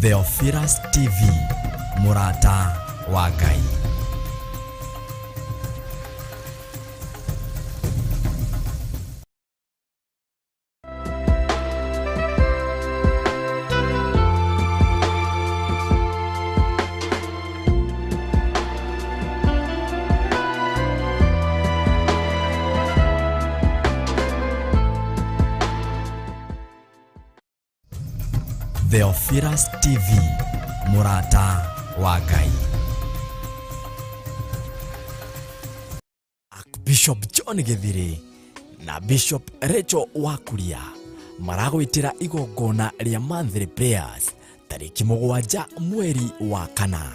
Theophilus TV, MURATA wa Ngai. Theophilus TV, MURATA wa Ngai. Bishop John Githiri na Bishop Rachel Wakuria maragwitira igongona ria monthly prayers tariki 7 mweri wa kana.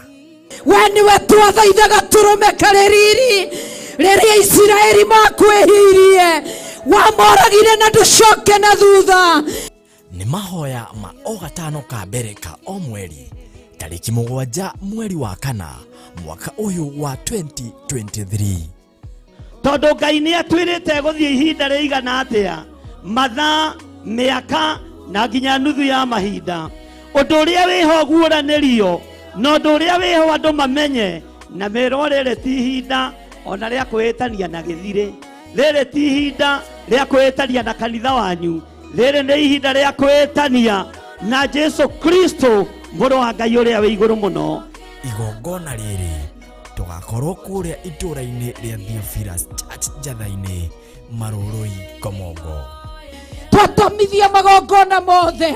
Wani wetu athaithaga turume kareriri riria Israeli makwehirie wamoragire na nducoke na thutha. Ni mahoya ma o gatano ka mbere ka o mweri tariki 7 mweri wa kana mwaka uyu wa 2023. Tondu Ngai ni atwirite guthie ihinda riigana atia mathaa miaka na nginya nuthu ya mahinda undu uria wiho guuranirio no undu uria wiho andu mamenye na mero riri ti ihinda ona ria kwitania na githire riri ti ihinda ria kwitania na kanitha wanyu riri ni ihinda ria kwitania na Jesu Kristo muru wa Ngai uria wi iguru muno. Igongona riri tugakorwo kuria ituraini ria Theophilus Church Njatha-ini Marurui Komongo. Twatomithia magongona mothe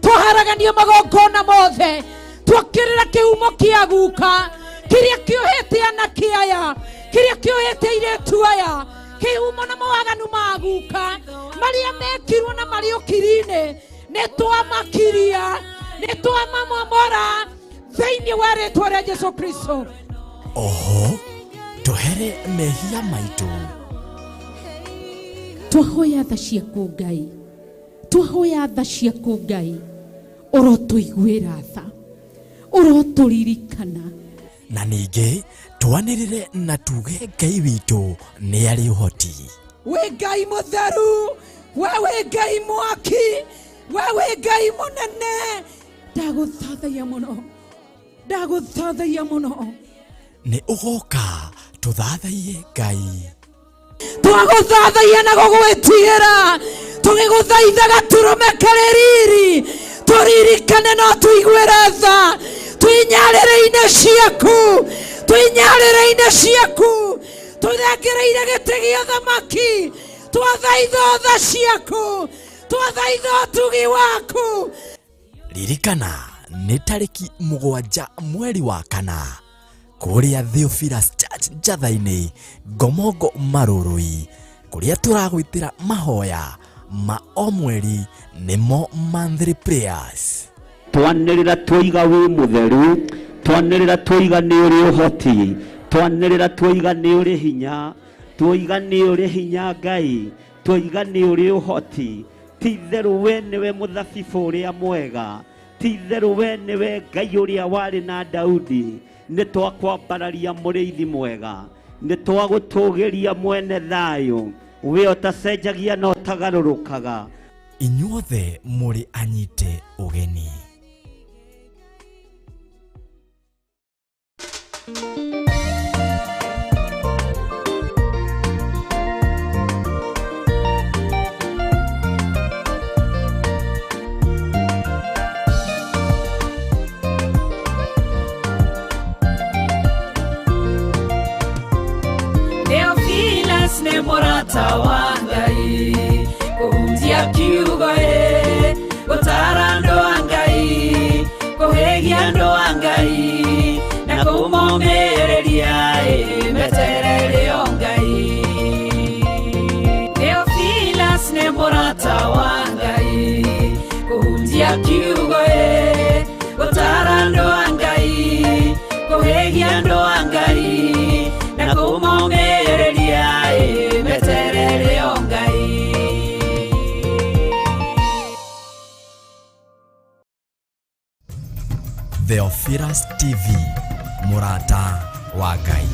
twaharagania magongona mothe twakirira kiumo kia guka kiria kiohete anake aya kiria kiohete iretu aya kiumo na mawaganu ma guka maria mekirwo na mariukirine nitwamakiria nitwamamomora thĩinĩ wa rĩĩtwa rĩa Jesu Kristo. Oho tuhere mehia maitu twahoya tha ciaku Ngai twahoya tha ciaku Ngai urotuiguĩra tha uroturirikana na ningi twanirire na tuge Ngai witu ni ari uhoti. We Ngai mutheru wewe Ngai mwaki wewe Ngai munene ndaguthathaia muno ni ugoka tuthathaie Ngai twaguthathaia na gugwitiira tugiguthaithaga turume kareriri turirikane no tuiguĩre tha twinyarĩrĩ-inĩ ciaku tuthengereire gĩtĩ gĩa thamaki twathaitha tha ciaku twathaitha ũtugi waku. Ririkana ni tariki 7 mweri wa kana kuria Theophilus Church Njatha-ini Komongo Marurui kuria turagwitira mahoya ma o mweri nimo monthly prayers. Twanirira twiga wi mutheru twanirira twiga ni uri uhoti twanirira twiga ni uri hinya twiga ni uri hinya Ngai twiga ni uri uhoti titheru we niwe muthabibu uria mwega titheru we niwe Ngai uria wari na Daudi ni twakwambararia muriithi mwega ni twagutugiria mwene thayo we otacenjagia no tagarurukaga. Inyuothe muri anyite ugeni. Theophilus ne MURATA wa Ngai kuhunjia kiugo gutara andũ a Ngai kuhegia andũ a Ngai na kũmomĩrĩria meterere o Ngai. Theophilus ne MURATA wa Ngai kuhunjia kiugo gutara andũ a Ngai kuhegia andũ a Ngai na kũmomĩrĩria meterere o Ngai. Theophilus TV, MURATA wa Ngai.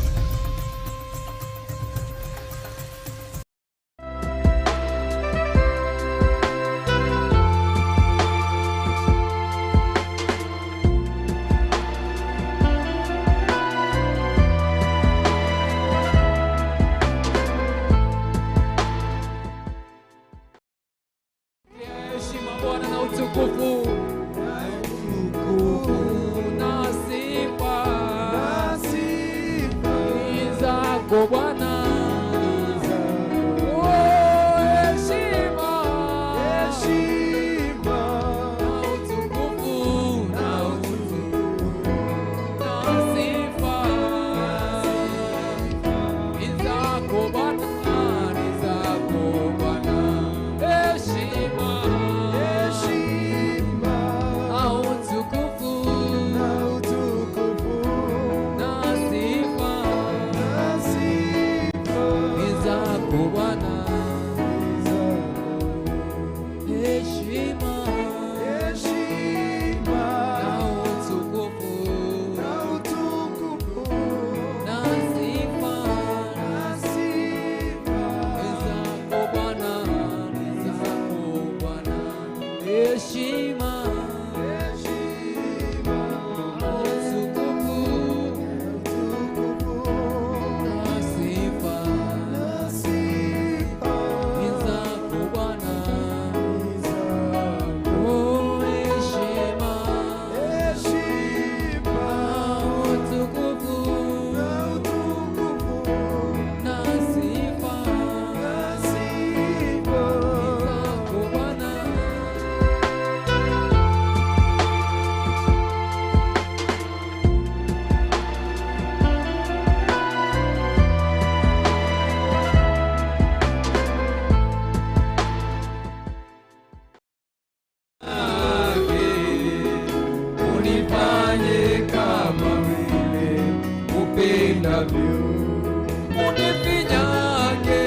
unifanye kama vile upendavyo. Unifinyange,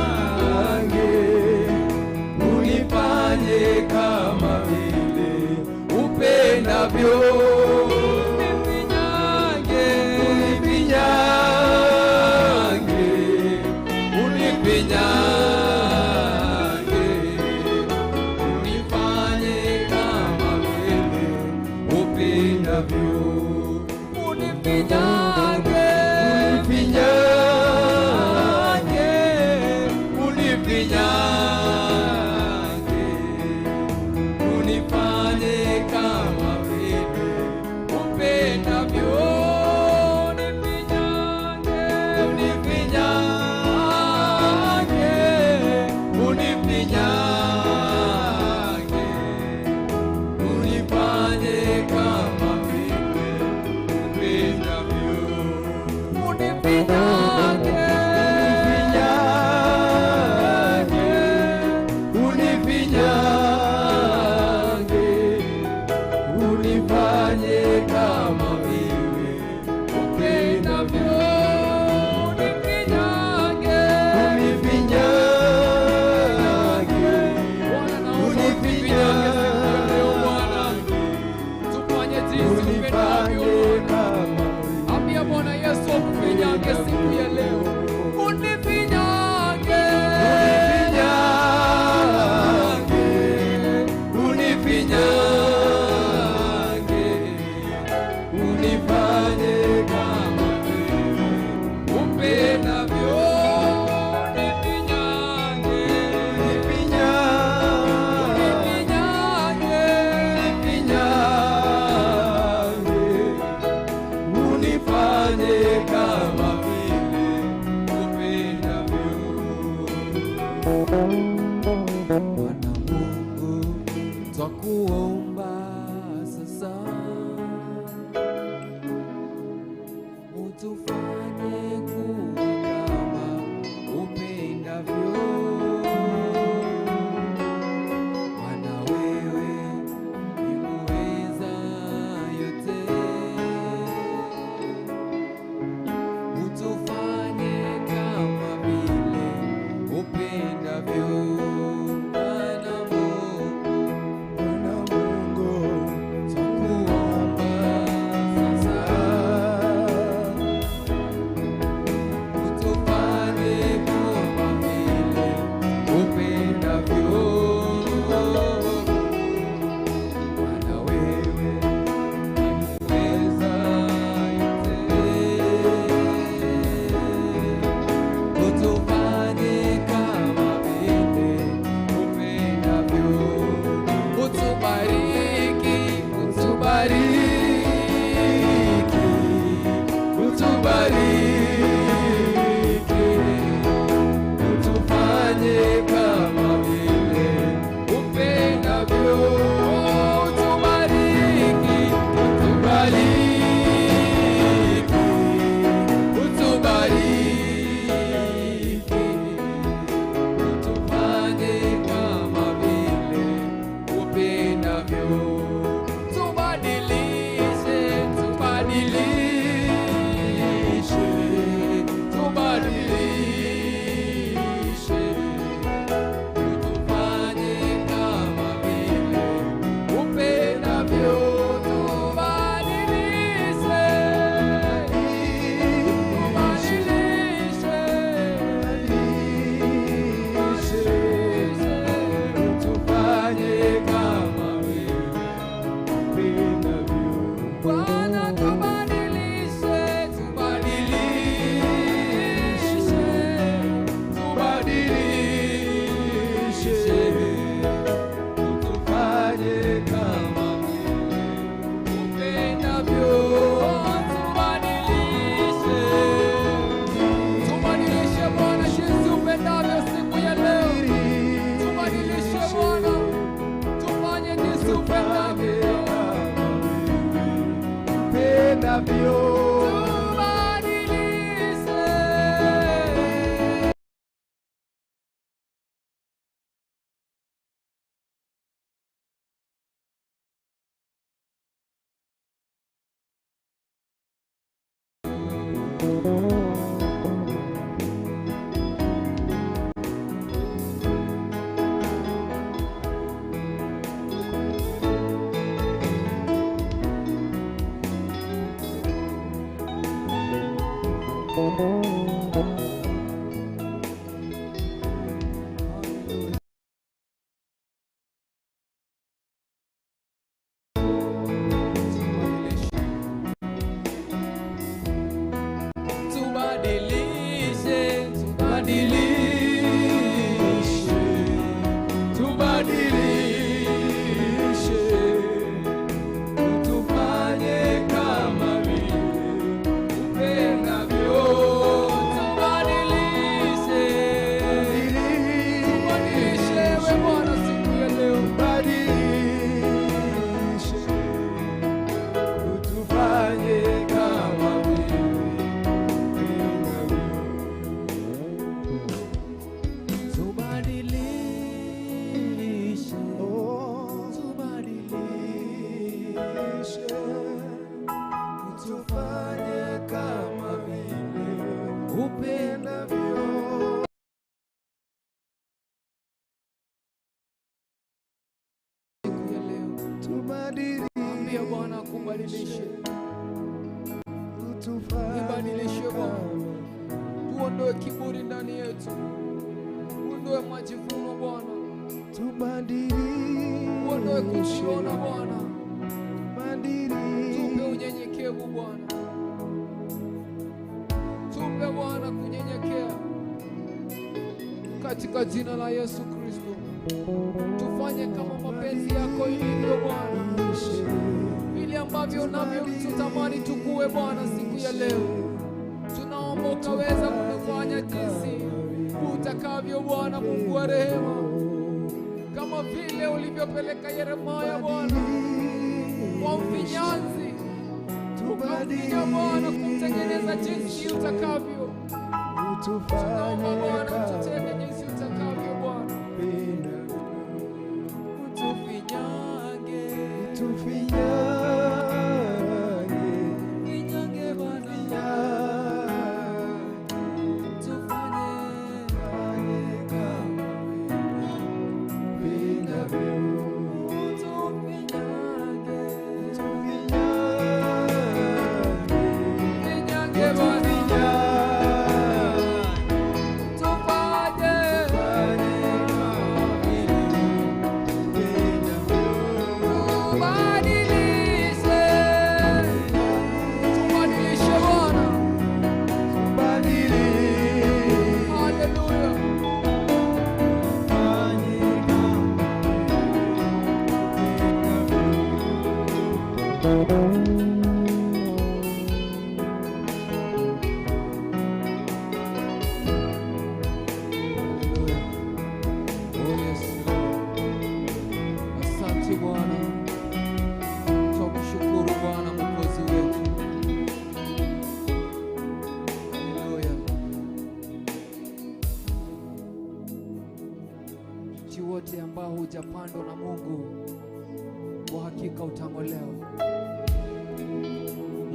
unifinyange, unifanye kama vile upendavyo. Unifinyange, unifinyange, unifinyange, unifanye kama vile upendavyo. Unifinyange, unifinyange, unifinyange, unifanye kama vile upendavyo. Unifinyange, unifinyange, unifinyange, unifanye kama vile upendavyo. Unifinyange, unifinyange, unifanye kama vile upendavyo. Unifinyange, unifinyange, unifinyange, tufanye jinsi upendavyo. Ambia Bwana Yesu akufinyange siku ya leo. Unifinyange, unifinyange, unifanye kama vile upendavyo. Unifinyange, unifinyange, unifinyange, unifanye kama vile upendavyo. Bwana Mungu, twakuomba sasa, utufanye kuwa kama upendavyo. Maana wewe ni muweza yote, utufanye kama vile upendavyo. Bwana Mungu, twakuomba sasa, utufanye kama vile upendavyo. Maana wewe ni muweza yote, utufanye kama vile upendavyo. Utubariki, utubariki, utubariki, utufanye kama vile upendavyo. Utubariki, utubariki, utubariki, utufanye kama vile upendavyo. Tubadilishe, tubadilishe, tubadilishe, utufanye kama vile upendavyo. Tubadilishe, tubadilishe, utufanye kama vile upendavyo. Bwana, tubadilishe, tubadilishe, tubadilishe, utufanye kama vile upendavyo. Tubadilishe, tubadilishe Bwana jinsi upendavyo siku ya leo. Tubadilishe Bwana, tufanye jinsi upendavyo. Upendavyo. Ambia Bwana akubadilishe. Ibadilishe Bwana. Tuondoe kiburi ndani yetu. Tuondoe majivuno Bwana. Tuondoe kujiona Bwana. Tupe unyenyekevu Bwana. Tupe Bwana kunyenyekea. Katika jina la Yesu Kristo. Tufanye kama mapenzi yako ilivyo Bwana. Vile ambavyo navyo tutamani tukue Bwana siku ya leo. Tunaomba ukaweza kutufanya jinsi utakavyo Bwana Mungu wa rehema. Kama vile ulivyopeleka Yeremia Bwana kwa mfinyanzi. Ukamfinya Bwana kumtengeneza jinsi utakavyo. Tunaomba Bwana tutende jinsi utakavyo Bwana. Finyange Bwana. Wote ambao hujapandwa na Mungu kwa hakika utang'olewa.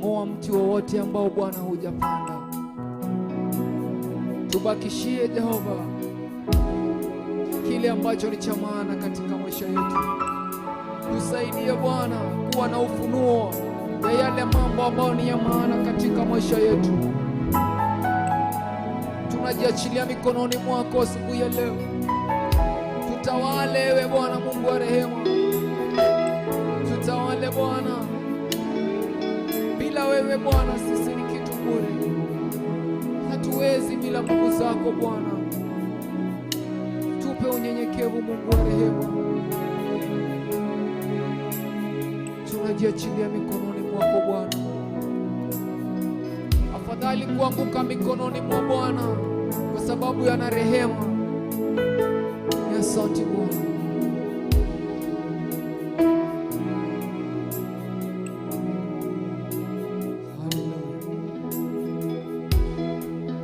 Moa mti wowote ambao Bwana hujapanda. Tubakishie Jehova kile ambacho ni cha maana katika maisha yetu. Tusaidie Bwana kuwa na ufunuo ya yale mambo ambayo ni ya maana katika maisha yetu. Tunajiachilia mikononi mwako siku ya leo. Tutawale wewe Bwana Mungu wa rehema. Tutawale Bwana. Bila wewe Bwana sisi ni kitu bure. Hatuwezi bila nguvu zako Bwana. Tupe unyenyekevu Mungu wa rehema. Tunajiachilia mikononi mwako Bwana. Afadhali kuanguka mikononi mwa Bwana kwa sababu yana rehema. Asante Bwana.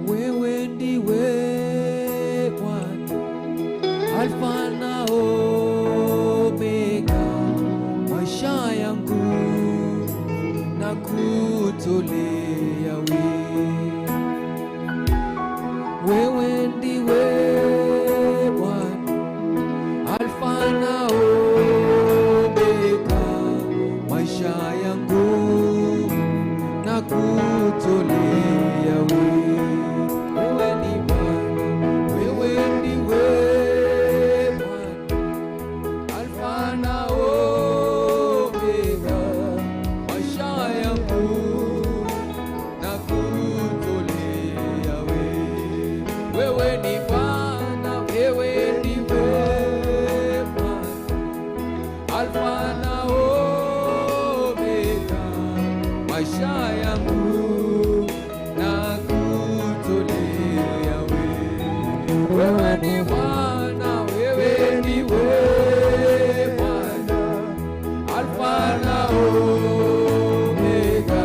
Wewe ndiwe Bwana, Alfa na Omega, maisha yangu na kutolea wewe ndiwe kutolea wewe ni Bwana, wewe ndiwe Bwana, Alfa na Omega, maisha yangu na kutolea wewe ni Bwana, wewe ndiwe Bwana, Alfa na Omega, maisha yangu wewe ni Bwana, wewe ndiwe Bwana, Alfa na Omega,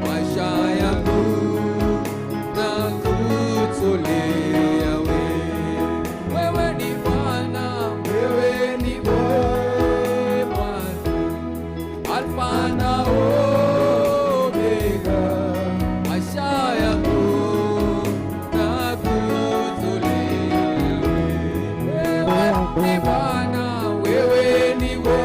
maisha yangu na kutolea wewe ni Bwana, wewe ndiwe Bwana, Alfa na Omega, maisha yangu ni Bwana, wewe ndiwe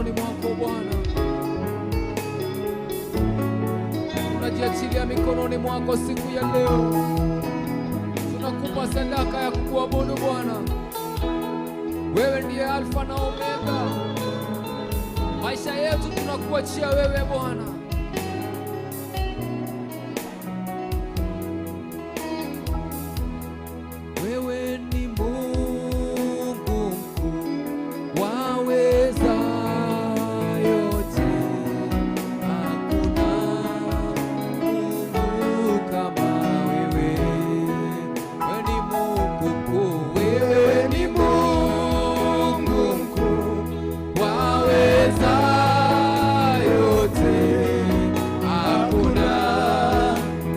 mikononi mwako Bwana. Tunajiachilia mikononi mwako siku ya leo. Tunakupa sadaka ya kukuabudu Bwana. Wewe ndiye Alfa na Omega. Maisha yetu tunakuachia wewe Bwana. Wewe ni Mungu mkuu, waweza yote. Hakuna Mungu kama wewe. Wewe ni Mungu mkuu. Wewe ni Mungu mkuu, waweza yote. Hakuna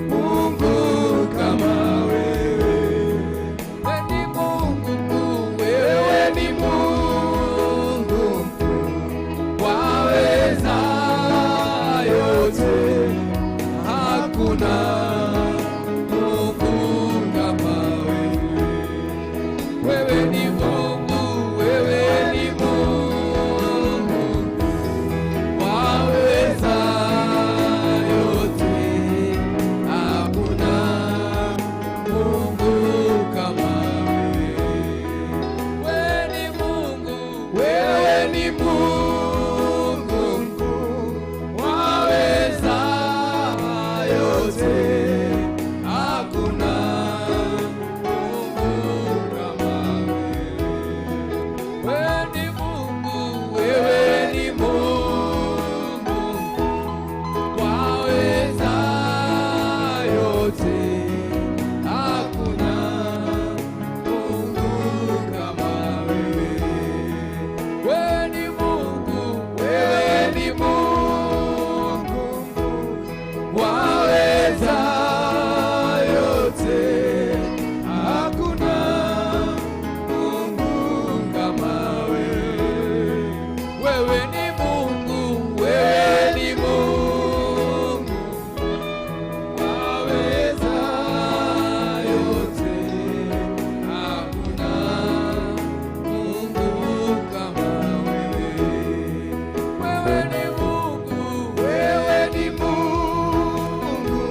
Mungu kama wewe. Wewe ni Mungu mkuu. Wewe ni Mungu mkuu, waweza yote. Hakuna Mungu kama wewe. Wewe ni Mungu. Wewe ni Mungu, waweza yote. Hakuna Mungu kama wewe. Wewe ni Mungu. Wewe ni Mungu mkuu, waweza yote. Hakuna Mungu kama wewe. Wewe ni Mungu. Wewe ni Mungu mkuu, waweza yote. Hakuna Mungu kama wewe. Wewe ni Mungu. Wewe ni Mungu mkuu, waweza yote. Hakuna Mungu kama wewe. Wewe ni Mungu. Wewe ni Mungu, waweza yote. Hakuna Mungu kama wewe. Wewe ni Mungu. Wewe ni Mungu,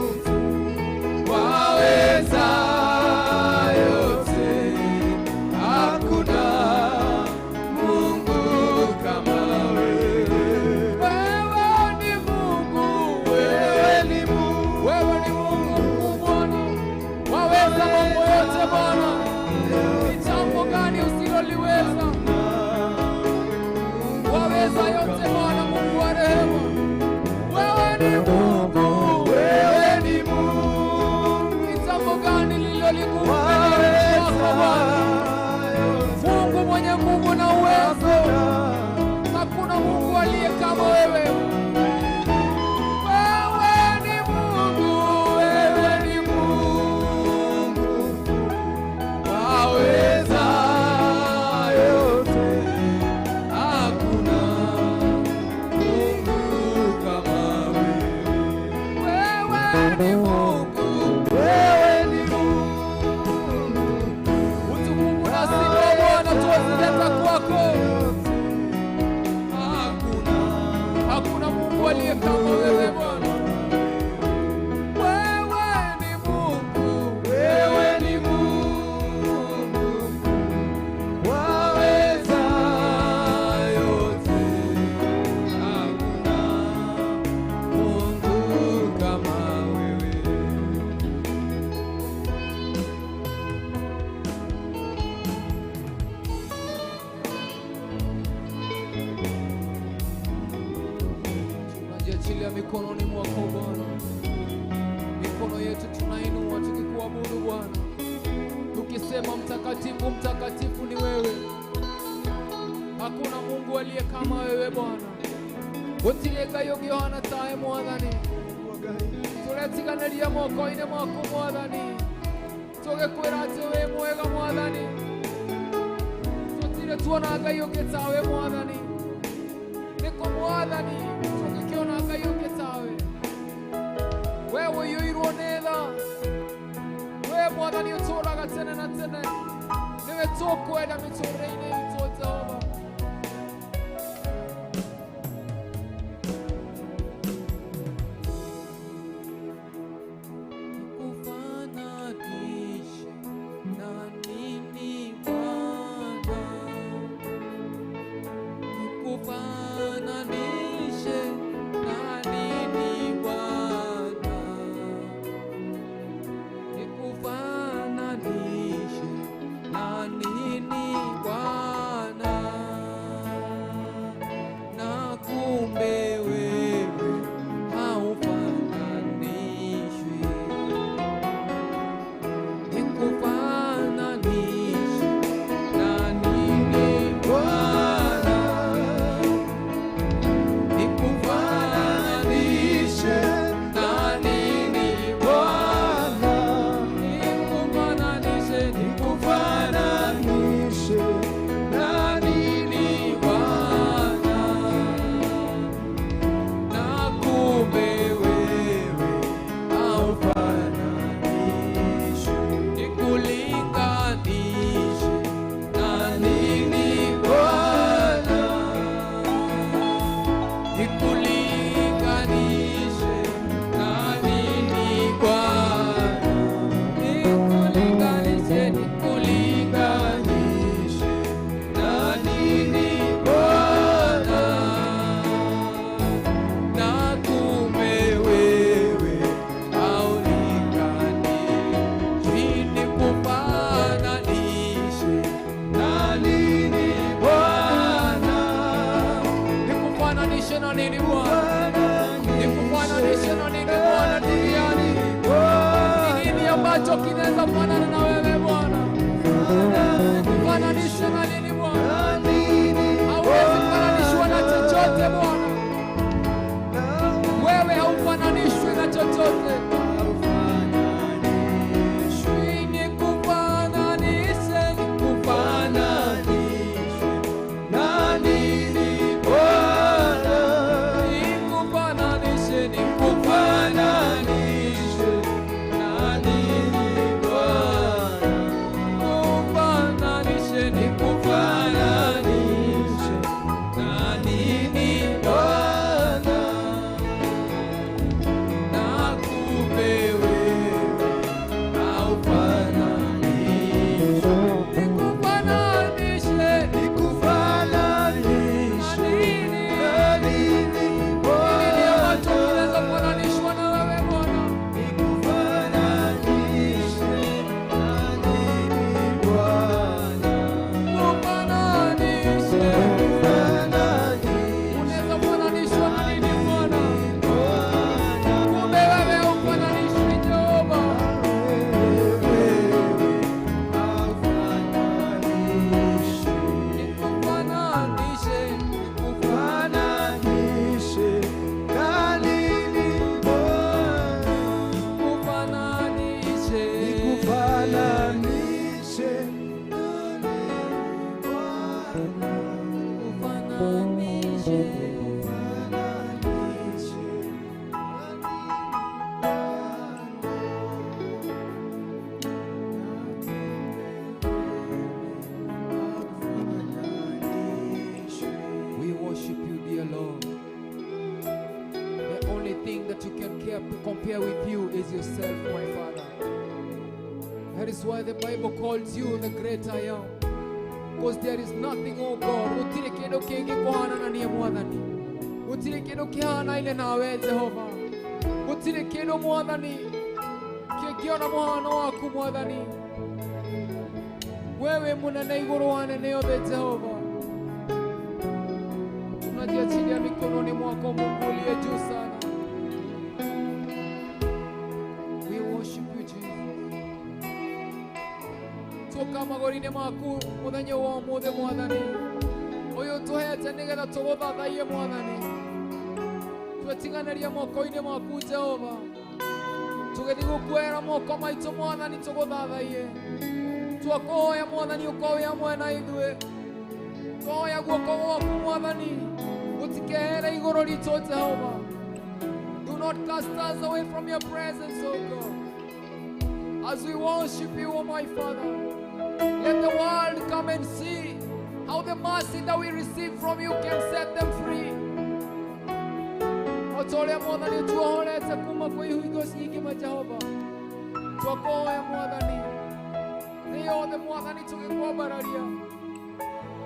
waweza yote. Hakuna Mungu kama wewe. Wewe ni Mungu. Wewe ni Mungu. Wewe ni Mungu mkuu Bwana, waweza mambo yote Bwana. Ni jambo gani usiloliweza? Waweza yote Bwana, Mungu wa rehema. Wewe ni Mungu. Wewe ni Mungu. Ni jambo gani lililoligumu mbele yako Bwana? Mungu mwenye nguvu na uwezo. Hakuna Mungu aliye kama wewe. Wewe ni Mungu. Wewe ni Mungu, waweza yote. Hakuna Mungu kama wewe. Wewe ni Mungu. Wewe ni Mungu. Utukufu na sifa Bwana tuwazileta kwako. Hakuna Mungu aliye kama wewe Bwana. Wewe ni Mungu. Wewe ni Mungu, waweza yote. Hakuna Mungu kama wewe. Tunajiachilia mikononi mwako Bwana. Mikono yetu tunainua tukikuabudu Bwana, tukisema mtakatifu, mtakatifu ni wewe. Hakuna Mungu aliye kama wewe Bwana. Utileka yogi Yohana tae mwathani. Turetiganĩria moko-inĩ maku Mwathani. Tũgĩkwĩra atĩ wĩ mwega Mwathani. Tũtirĩ tuona Ngai ũngĩ tawe Mwathani. Nĩkũ Mwathani tũngĩkĩona Ngai ũngĩ tawe. Wee ũiyũirwo nĩ tha. Wee Mwathani ũtũũraga tene na tene. Nĩwe tũkwenda mĩtũũrĩre-inĩ itũ Jehova. compare with you is yourself, my Father. That is why the Bible calls you the great I am. Because there is nothing, oh God, utire kindu kingi kuhanana niye Mwathani. Utire kindu kihanaine nawe Jehova. Utire kindu Mwathani kingiona muhano waku Mwathani. Wewe munene iguru wa nene yothe Jehova. Tunajiachilia mikononi mwako Mungu uliye juu sana. We worship you, Jesus. Tuoka magorine maku muthenya wa mothe Mwathani. Uyu tuhete nigetha tuguthathaiye Mwathani. Twetinganiria moko-ini maku Jehova. Tugethi gukwera moko maitu Mwathani tuguthathaiye. Twakuhoya Mwathani ukorwe hamwe na ithuĩ. Twahoya guoko gwaku Mwathani utikehere igũrũ ritũ Jehova. Do not cast us away from your presence, O God. As we worship you, O my Father, let the world come and see how the mercy that we receive from you can set them free. Otoria Mwathani tuohorete kuma kwa ihingo nyingĩ Jehova. Twakuhoya Mwathani nĩ yothe Mwathani tũgĩkwambararia.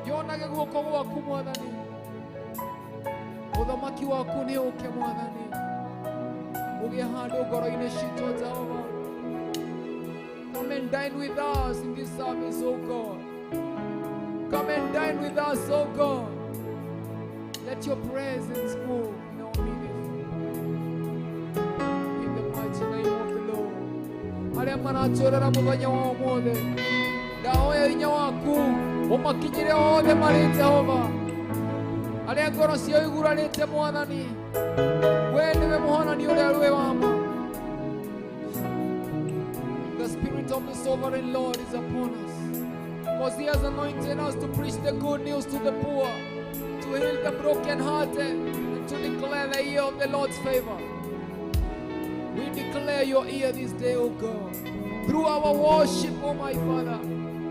Yonage guoko gwaku Mwathani. Uthamaki waku nĩ ũke Mwathani. Ũgĩe handũ ngoro-inĩ citũ Jehova. Come and dine with us in this service, O God. Come and dine with us, O God. Let your presence move in our midst. In the mighty name of the Lord. Arĩa maratũrĩra mũthenya wa ũmũthĩ, ndahoya hinya waku ũmakinyĩre othe marĩ Jehova. Arĩa ngoro ciao igurarĩte Mwathani, we nĩwe mũhonani ũrĩa rwĩ wama. The Spirit of the Sovereign Lord is upon us, because He has anointed us to preach the good news to the poor, to heal the brokenhearted, and to declare the year of the Lord's favor. We declare your ear this day, O God. Through our worship, O my Father,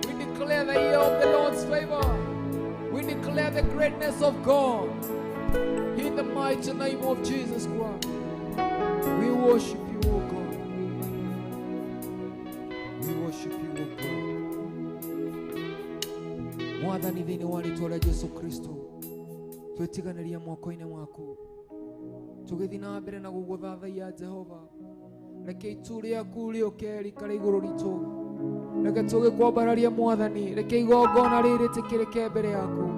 we declare the year of the Lord's favor. We declare the greatness of God. In the mighty name of Jesus Christ, we worship you, O God. We worship you, O God. Mwathani thĩinĩ wa rĩĩtwa rĩa Jesu Kristo, twĩtiganĩria moko-inĩ mwaku. Tũgĩthiĩ na mbere na gũgũthathaiya Jehova. Reke itu rĩaku rĩũke rĩikare igũrũ ritũ. Reke tũgĩkwambararia Mwathani. Reke igongona rĩrĩ rĩtĩkĩrĩke mbere yaku.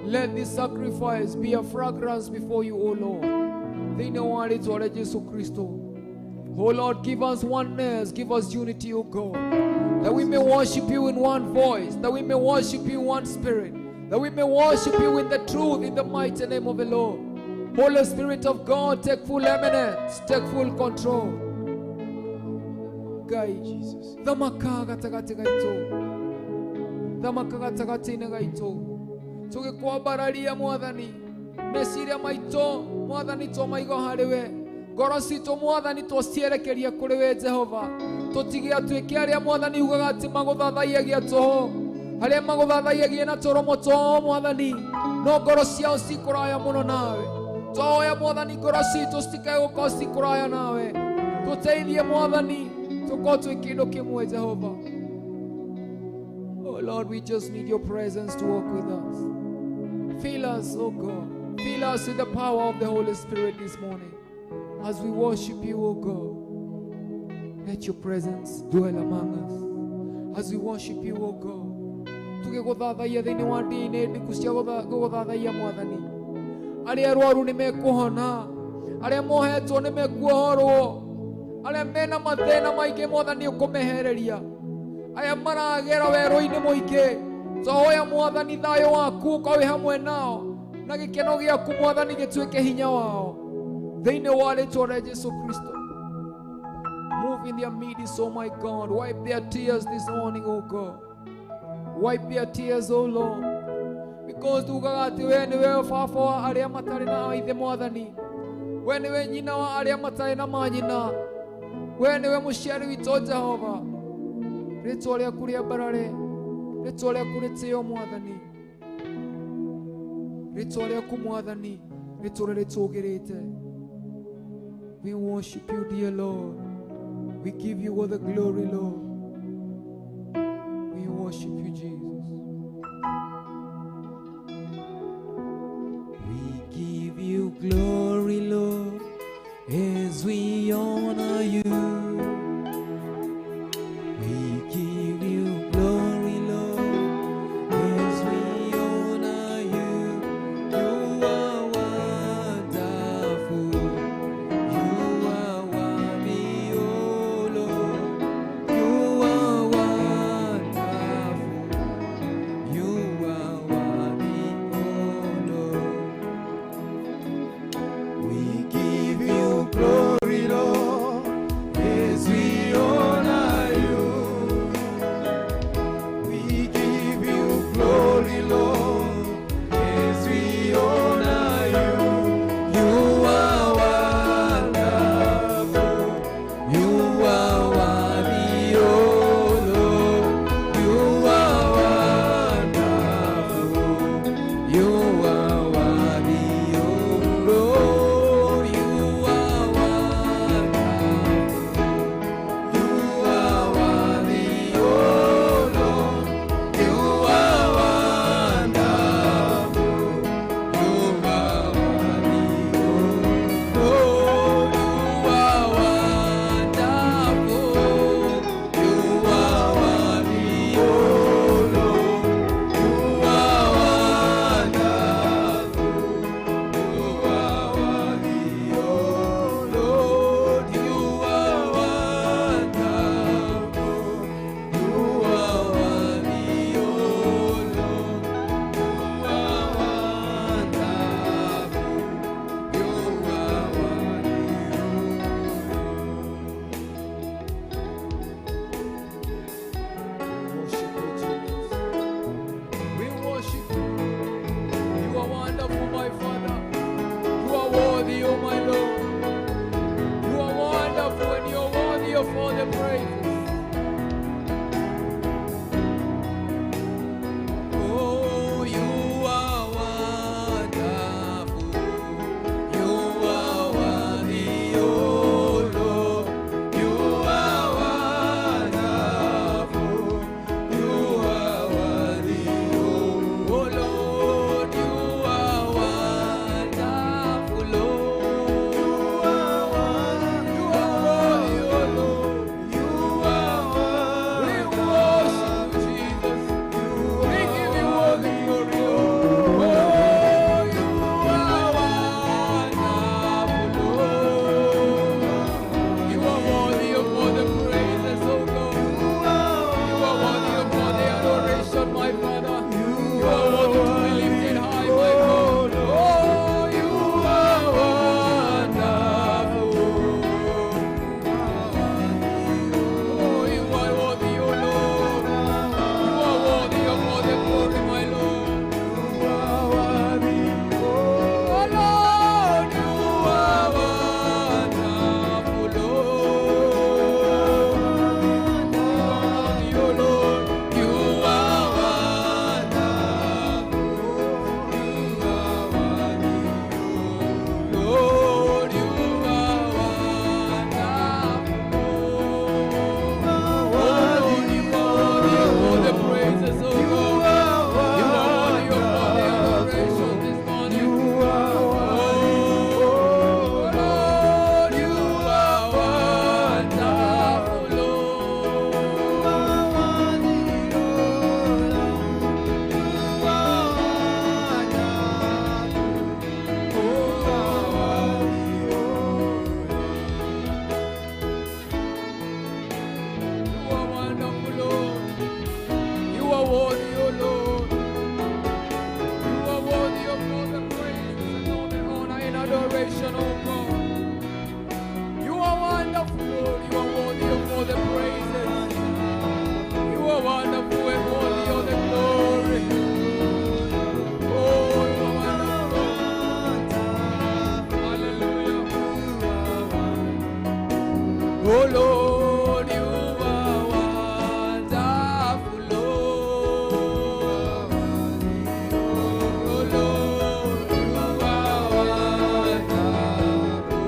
Let this sacrifice be a fragrance before you, O Lord. Thĩinĩ wa rĩĩtwa rĩa Jesu Kristo. O Lord, give us oneness, give us unity, O God. That we may worship you in one voice, that we may worship you in one spirit, that we may worship you in the truth, in the mighty name of the Lord. Holy Spirit of God, take full eminence, take full control. Guide Jesus. Thamaka gatagati gaitũ. Thamaka gatagati-inĩ gaitũ. Tũgĩkwambararia Mwathani. Meciria maitũ Mwathani twamaiga harĩwe. Ngoro citũ Mwathani twacierekeria kũrĩ we Jehova. Tũtige atuĩke arĩa Mwathani ugaga atĩ magũthathaiyagia tũhũ. Arĩa magũthathaiyagia na tũromo twao Mwathani. No ngoro ciao cikũraya mũno nawe. Twahoya Mwathani ngoro citũ citikae gũkorwo cikũraya nawe. Tũteithie Mwathani tũkorwo twĩ kĩndũ kĩmwe Jehova. Oh Lord, we just need your presence to walk with us. Fill us, oh God. Fill us with the power of the Holy Spirit this morning. As we worship you, oh God, let your presence dwell among us. As we worship you, oh God, tũgĩgũthathaiya thĩinĩ wa ndini ndiku cia gũgũthathaiya Mwathani. Arĩa arwaru nĩ mekũhona, arĩa mohetwo nĩ mekuohorwo, arĩa mena mathĩna maingĩ Mwathani ũkũmehereria, aya maragera werũ-inĩ mũingĩ. Twahoya Mwathani thayũ waku ũkorwo wĩ hamwe nao, na gĩkeno gĩaku Mwathani gĩtuĩke hinya wao. Thĩinĩ wa rĩĩtwa rĩa Jesu Kristo. Move in their midst, oh my God. Wipe their tears this morning, oh God. Wipe their tears, oh Lord. Because tugaga atĩ we nĩwe baba wa arĩa matarĩ na ithe Mwathani. We nĩwe nyina wa arĩa matarĩ na manyina. We nĩwe mũciari witũ Jehova. Rĩĩtwa rĩaku rĩambarare. Rĩĩtwa rĩaku rĩtĩĩo Mwathani. Rĩĩtwa rĩaku Mwathani rĩtũũre rĩtũũgĩrĩte. We worship you, dear Lord. We give you all the glory, Lord. We worship you, Jesus. We give you glory, Lord, as we honor you. We give you glory, Lord, as we honor you. You are wonderful. You are worthy, oh Lord. You are wonderful. You are worthy, oh Lord. We give you glory, Lord, as we honor you. We give you glory, Lord, as we honor you. You are wonderful. You are worthy, oh Lord. You are wonderful. You are worthy, oh Lord. You are wonderful. You are worthy, oh Lord. You are wonderful. You are worthy, oh Lord. You are wonderful. You are worthy, oh Lord. You are wonderful. You are worthy, oh Lord. You are wonderful. You are worthy, oh Lord. You are wonderful. You are worthy. We worship you. You are wonderful, my Father. You are worthy, oh my Lord. You are wonderful and you are worthy of all the praises. Oh, you are wonderful. You are worthy, oh Lord. You are wonderful. You are worthy, oh Lord. You are wonderful, Lord. You are worthy, oh Lord. You are worthy. We worship you, Jesus. We give you all the glory, Lord. Oh, you are wonderful, Lord. You are worthy of all the praises, oh God. You are worthy of all the adoration, my Father. You are worthy to be lifted high, my God. Oh, you are wonderful. Oh, you are worthy, oh Lord. You are worthy of all the glory, my Lord. You are worthy, oh Lord. You are wonderful, Lord. Worthy, oh Lord. You are wonderful. You are worthy, oh Lord. You are wonderful. Oh Lord, you are worthy of all the praises, oh God. You are worthy of all the adoration this morning. You are worthy, oh Lord. You are wonderful, Lord. You are worthy, oh Lord. You are wonderful. You are worthy, You are wonderful, Lord. You are worthy, oh Lord. You are worthy of all the praise and all the honor and adoration, oh God. You are wonderful, Lord. You are worthy of all the praises. You are wonderful and worthy of the glory. Oh, you are wonderful. Hallelujah. Oh Lord, you are wonderful, Lord. Oh Lord, you are wonderful.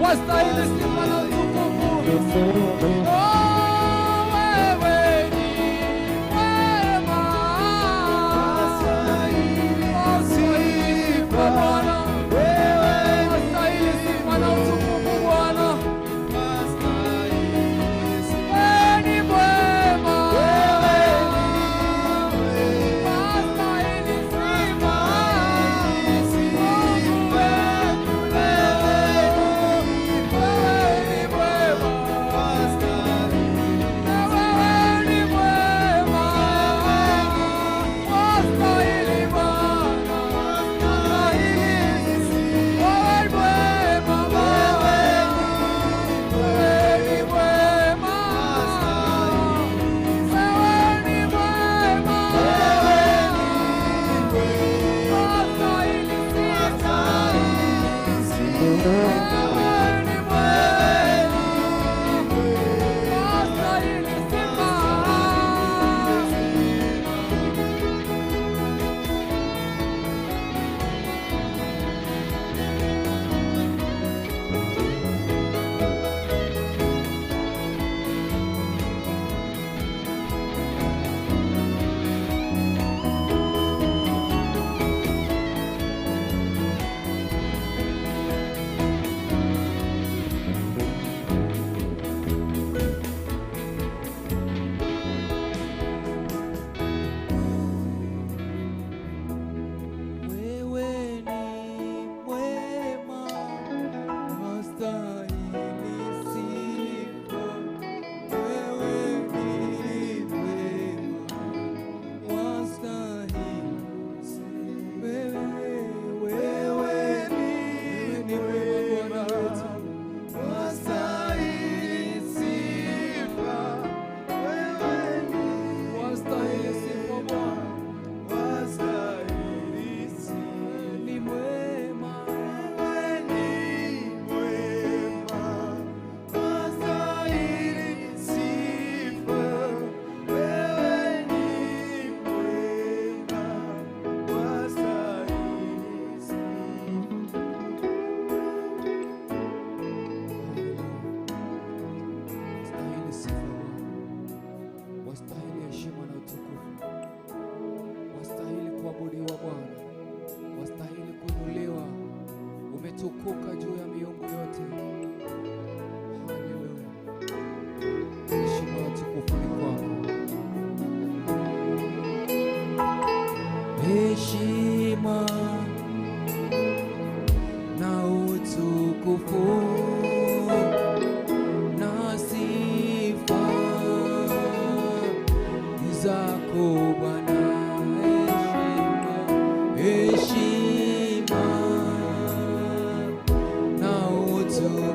Wastahili sifa na utukufu. Oh, wewe ni mwema. Wastahili sifa Bwana. Wastahili sifa na utukufu Bwana. Wewe ni mwema. Wastahili sifa. Tukuka juu ya miungu yote. Haleluya. Heshima na utukufu ni kwako. Heshima na utukufu na sifa ni zako Bwana. Heshima to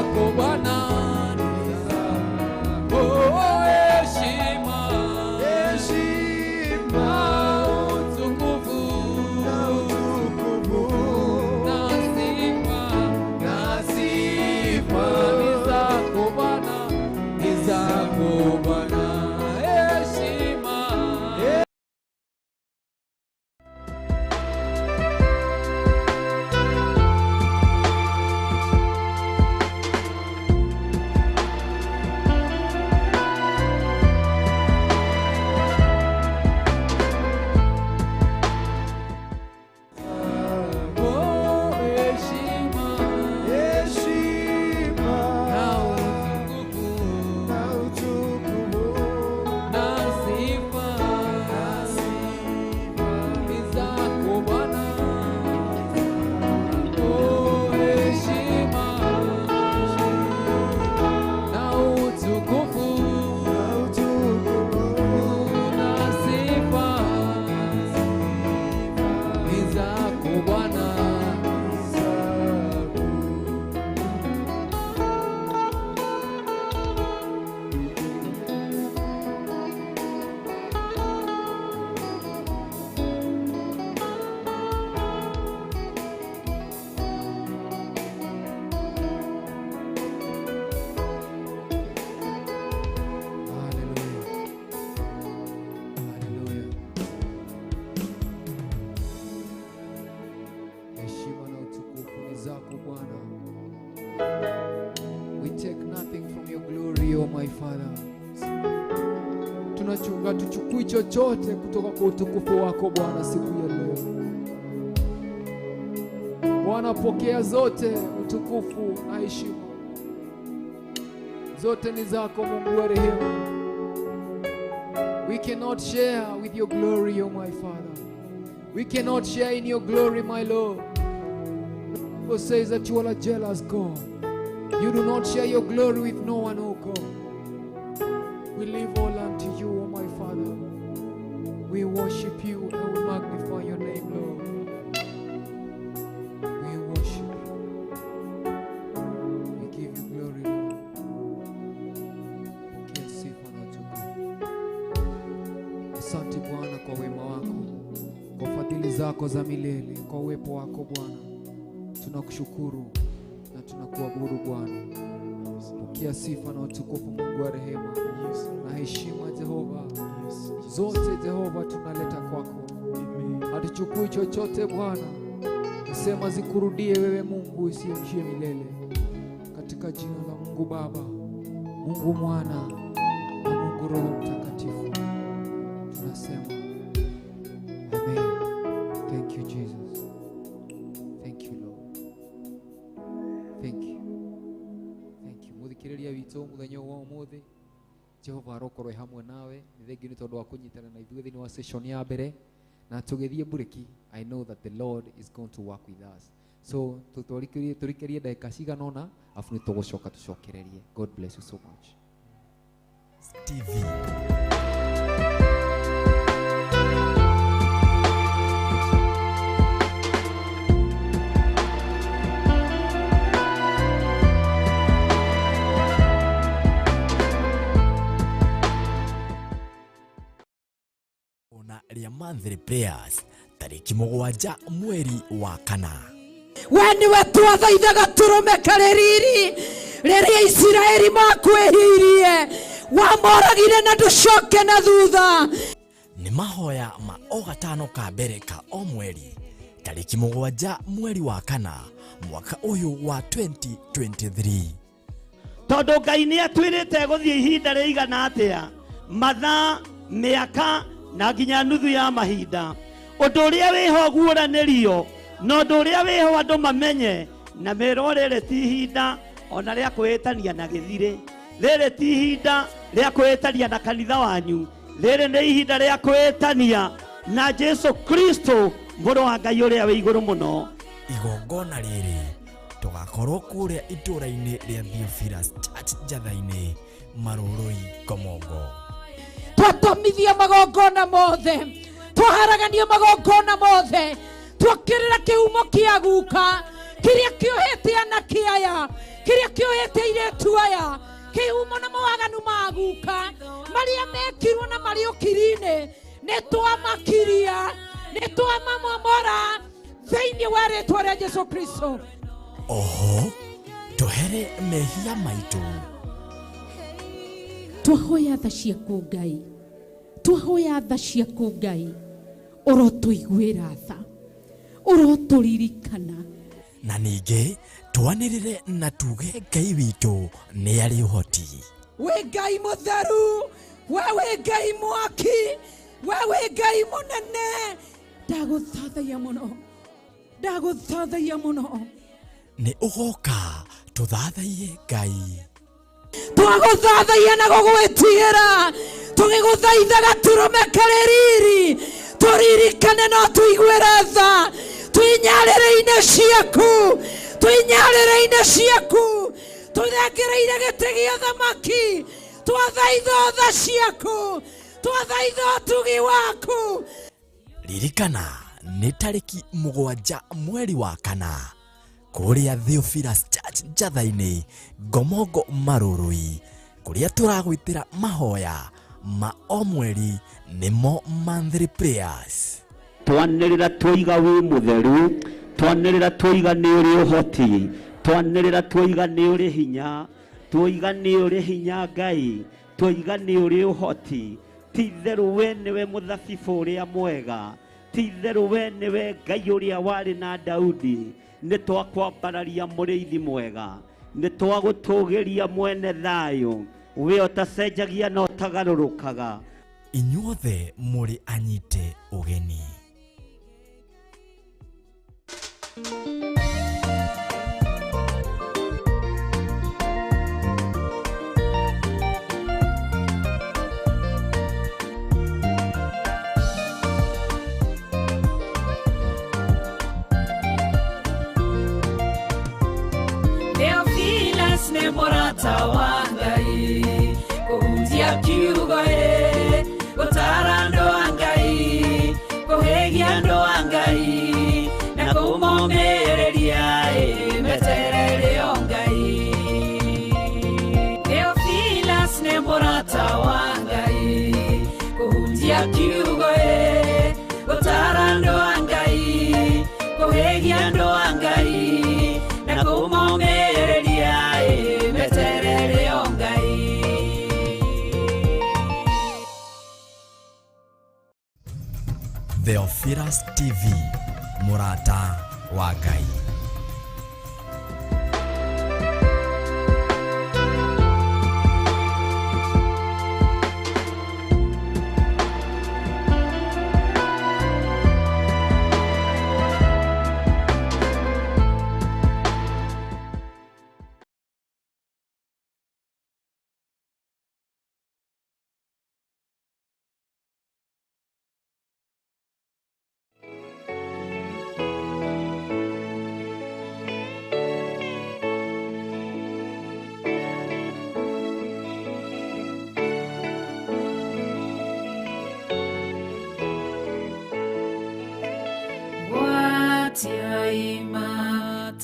zako Bwana, oh heshima, heshima, utukufu, na sifa ni zako Bwana, ni zako Bwana. We take nothing from your glory, oh my Father. Tunachunga tuchukui chochote kutoka kwa utukufu wako Bwana siku ya leo. Bwana, pokea zote utukufu na heshima. Zote ni zako Mungu wa rehema. We cannot share with your glory, oh my Father. We cannot share in your glory, my Lord. God says that you are a jealous God. You do not share your glory with no one, oh God. We live all unto you, oh my Father. We worship you and we magnify your name, Lord. We worship you. We give you glory, Lord. Pokea sifa na utukufu. Asante Bwana kwa wema wako, kwa fadhili zako za milele, kwa uwepo wako Bwana. Tunakushukuru na tunakuabudu Bwana. Pokea sifa na utukufu Mungu wa rehema, na heshima Jehova. Zote Jehova tunaleta kwako. Hatuchukui chochote Bwana, nasema zikurudie wewe Mungu isiyoishia milele. Katika jina la Mungu Baba, Mungu Mwana na Mungu Roho Mtakatifu tunasema amen. Thank you Jesus. Thank you Lord. Thank you. Thank you. Muthikiriria witũ mũthenya wa ũmũthĩ, Jehova arokorwo hamwe nawe. Nĩ thengiũ nĩ tondũ wa kũnyitana na ithuĩ thĩinĩ wa session ya mbere, na tũgĩthiĩ bureki. I know that the Lord is going to work with us. So tũrĩkĩrie dakika cigana ũna, afu nĩ tũgũcoka tũcokererie. God bless you so much. TV. Ria monthly prayers tariki 7 mweri wa kana. Wani watwathaithaga turumeka rĩrĩa Isiraeli makwĩhirie, wamoragire na ndũcoke na thutha. Nĩ mahoya ma o gatano ka mbere ka o mweri tariki 7 mweri wa kana mwaka ũyũ wa 2023. Tondũ Ngai nĩ atwĩrĩte gũthiĩ ihinda rĩigana atĩa, mathaa, mĩaka na nginya nuthu ya mahinda. Ũndũ ũrĩa wĩho guũranĩrio, na ũndũ ũrĩa wĩho andũ mamenye, na mero rĩrĩ ti ihinda ona rĩa kwĩtania na gĩthirĩ. Rĩrĩ ti ihinda rĩa kwĩtania na kanitha wanyu. Rĩrĩ nĩ ihinda rĩa kwĩtania na Jesu Kristo, mũrũ wa Ngai ũrĩa wĩ igũrũ mũno. Igongona rĩrĩ tũgakorwo kũrĩa itũũra-inĩ rĩa Theophilus Church Njatha-inĩ, Marũrũi, Komongo. Twatomithia magongona mothe, twaharagania magongona mothe, twakĩrĩra kĩhumo kĩa guka kĩrĩa kĩohete anake aya, kiria kiohete iretu aya kiumo na mawaganu maguka maria mekirwo na mari ukirine nitwamakiria nitwamamomora thĩinĩ wa rĩtwa rĩa Jesũ Kristo. Oho tũhere mehia maitũ. Twahoya tha ciaku Ngai, twahoya tha ciaku Ngai, ũrotũiguĩra tha, ũrotũririkana, na ningĩ twanĩrĩre na tuge Ngai witũ nĩ arĩ ũhoti. we Ngai mũtheru, wewe Ngai mwaki, wewe Ngai mũnene, ndagũthathaiya mũno, ndagũthathaiya mũno. Nĩ ũgoka tũthathaiye Ngai. Twagũthathaiya na gũgwĩtigĩra, tũgĩgũthaitha gatũrũme karĩ riri, tũririkane no tũiguĩre tha, twĩnyarĩrĩ-inĩ ciaku, twĩnyarĩrĩ-inĩ ciaku, tũthengereire gĩtĩ gĩa thamaki, twathaitha tha ciaku, twathaitha ũtugi waku. Ririkana nĩ tarĩki 7 mweri wa kana kũrĩa Theophilus Church Njatha-inĩ Ngomongo Marũrũi, kũrĩa tũragwĩtĩra mahoya ma o mweri nĩmo monthly prayers. Twanĩrĩra tũiga wĩ mũtheru, twanĩrĩra tũiga nĩ ũrĩ ũhoti, twanĩrĩra tũiga nĩ ũrĩ hinya, tũiga nĩ ũrĩ hinya Ngai, tũiga nĩ ũrĩ ũhoti. Ti-itherũ we nĩwe mũthabibũ ũrĩa mwega, ti-itherũ we nĩwe Ngai ũrĩa warĩ na Daudi. Nĩ twakwambararia mũrĩithi mwega, nĩ twagũtũgĩria mwene thayũ, we ũtacenjagia na ũtagarũrũkaga. Inyuothe mũrĩ anyite ũgeni. Theophilus nĩ MURATA wa Ngai, kũhunjia kiugo gũtara andũ a Ngai, kũhĩgia andũ a Ngai, na kũmomĩrĩria meterere o Ngai. Theophilus nĩ MURATA wa Ngai, kũhunjia kiugo gũtara andũ a Ngai, kũhĩgia andũ a Ngai, na kũmomĩrĩria meterere o Ngai. Theophilus TV, MURATA wa Ngai.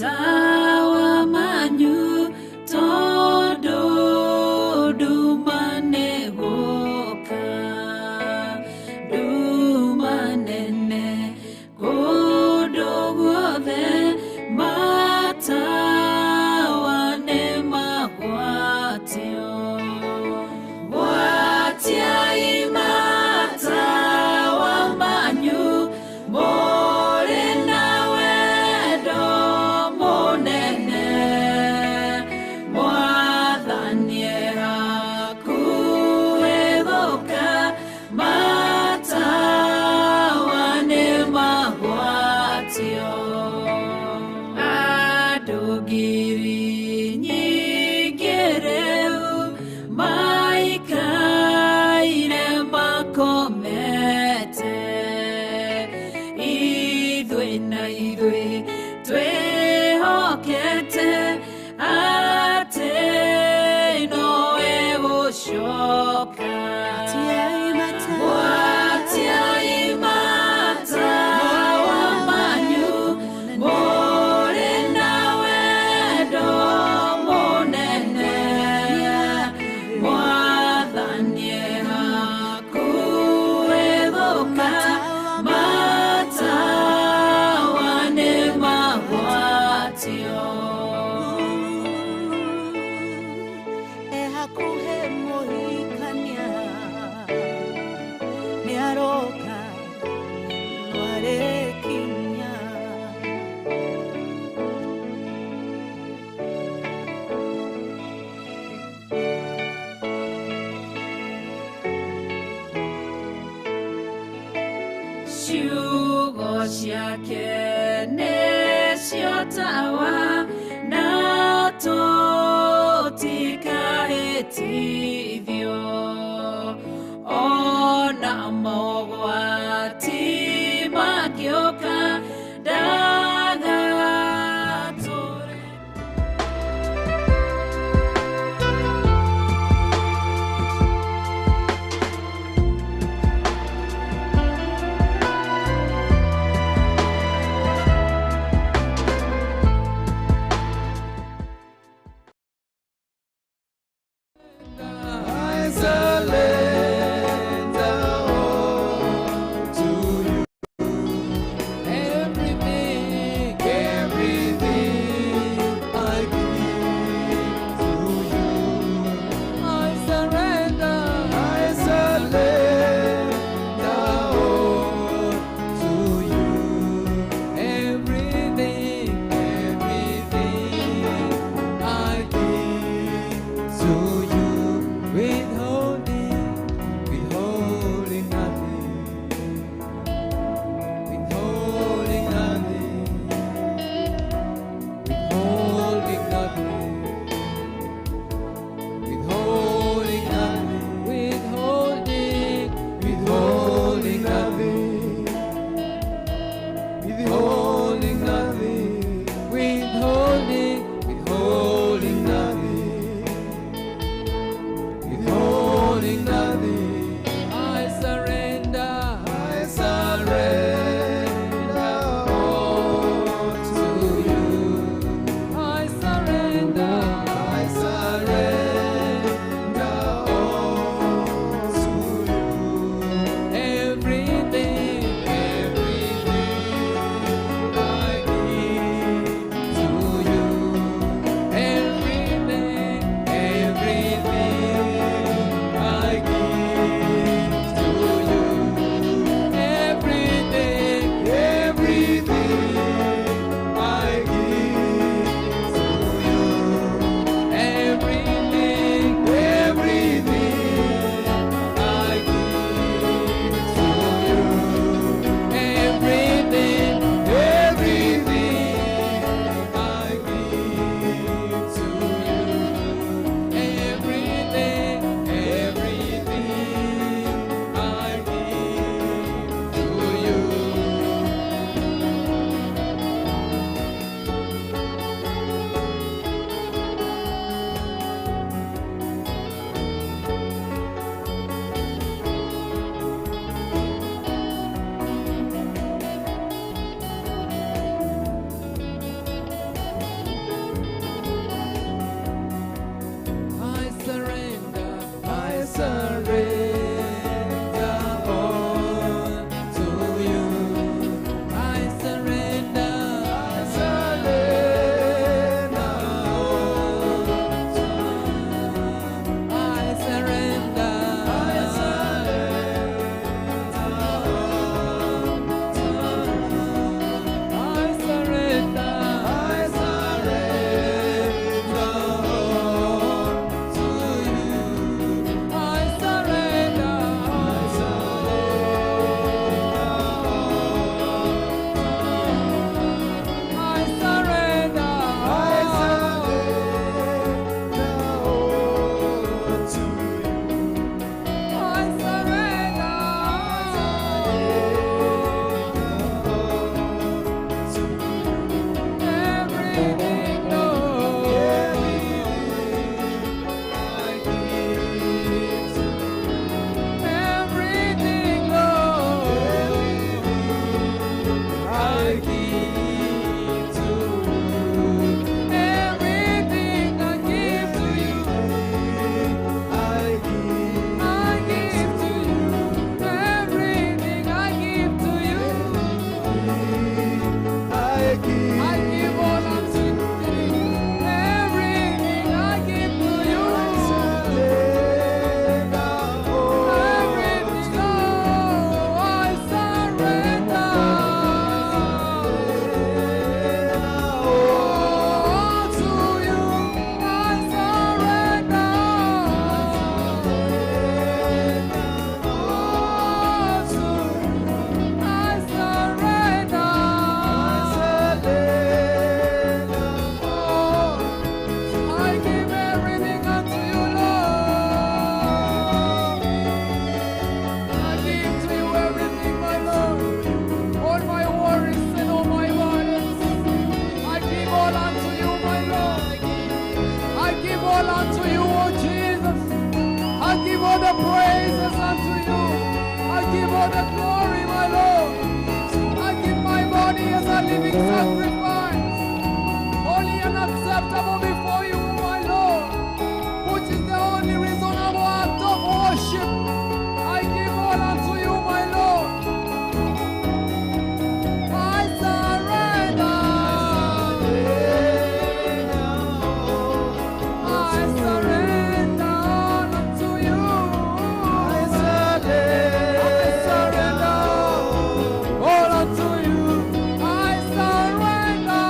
Tawa manyu todo dumane goka dumanene godo guothe matawa ne magwatio watia matawa manyu Mo ciake nĩcio tawa na tũtikahĩtithio ona mogwati mangĩũka ndagatũre. I surrender all to living sacrifice, holy and acceptable before you, my Lord, which is the only reasonable act of worship. I give all unto you, my Lord. I surrender. I surrender all unto you. I surrender all unto you. I surrender.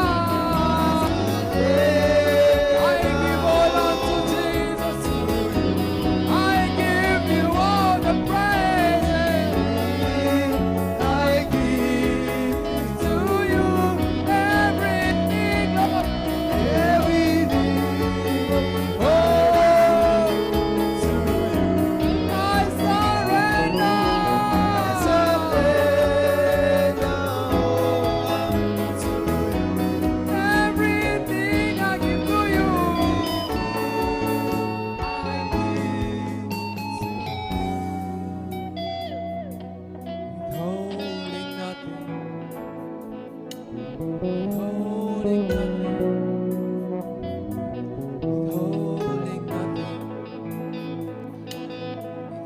I give all unto Jesus. I give you all the praise. I give to you everything, Lord. Everything. Oh, I surrender. Everything I give to you. Withholding nothing. Withholding nothing. Withholding nothing.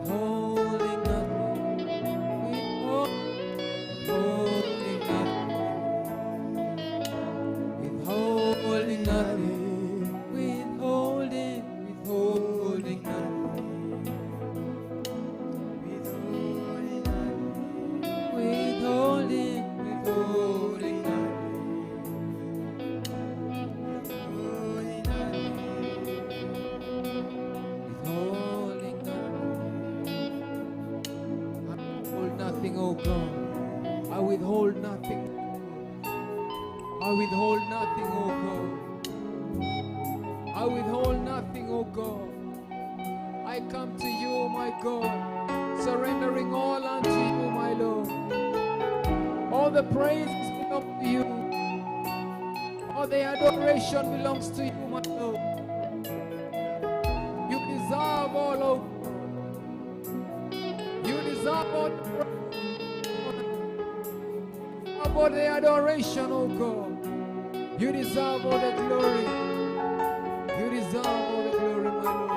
Withholding nothing. Withholding nothing. Withholding nothing. Withholding nothing. Withholding nothing. Withholding nothing. I withhold nothing, oh God. I withhold nothing. I withhold nothing, oh God. I withhold nothing, oh God. I come to you, my God, surrendering all unto you, my Lord. All the praise belongs to you. All the adoration belongs to you, my Lord. You deserve all, oh God. You deserve all the praise. All the adoration, oh God. You deserve all the glory. You deserve all the glory, my Lord.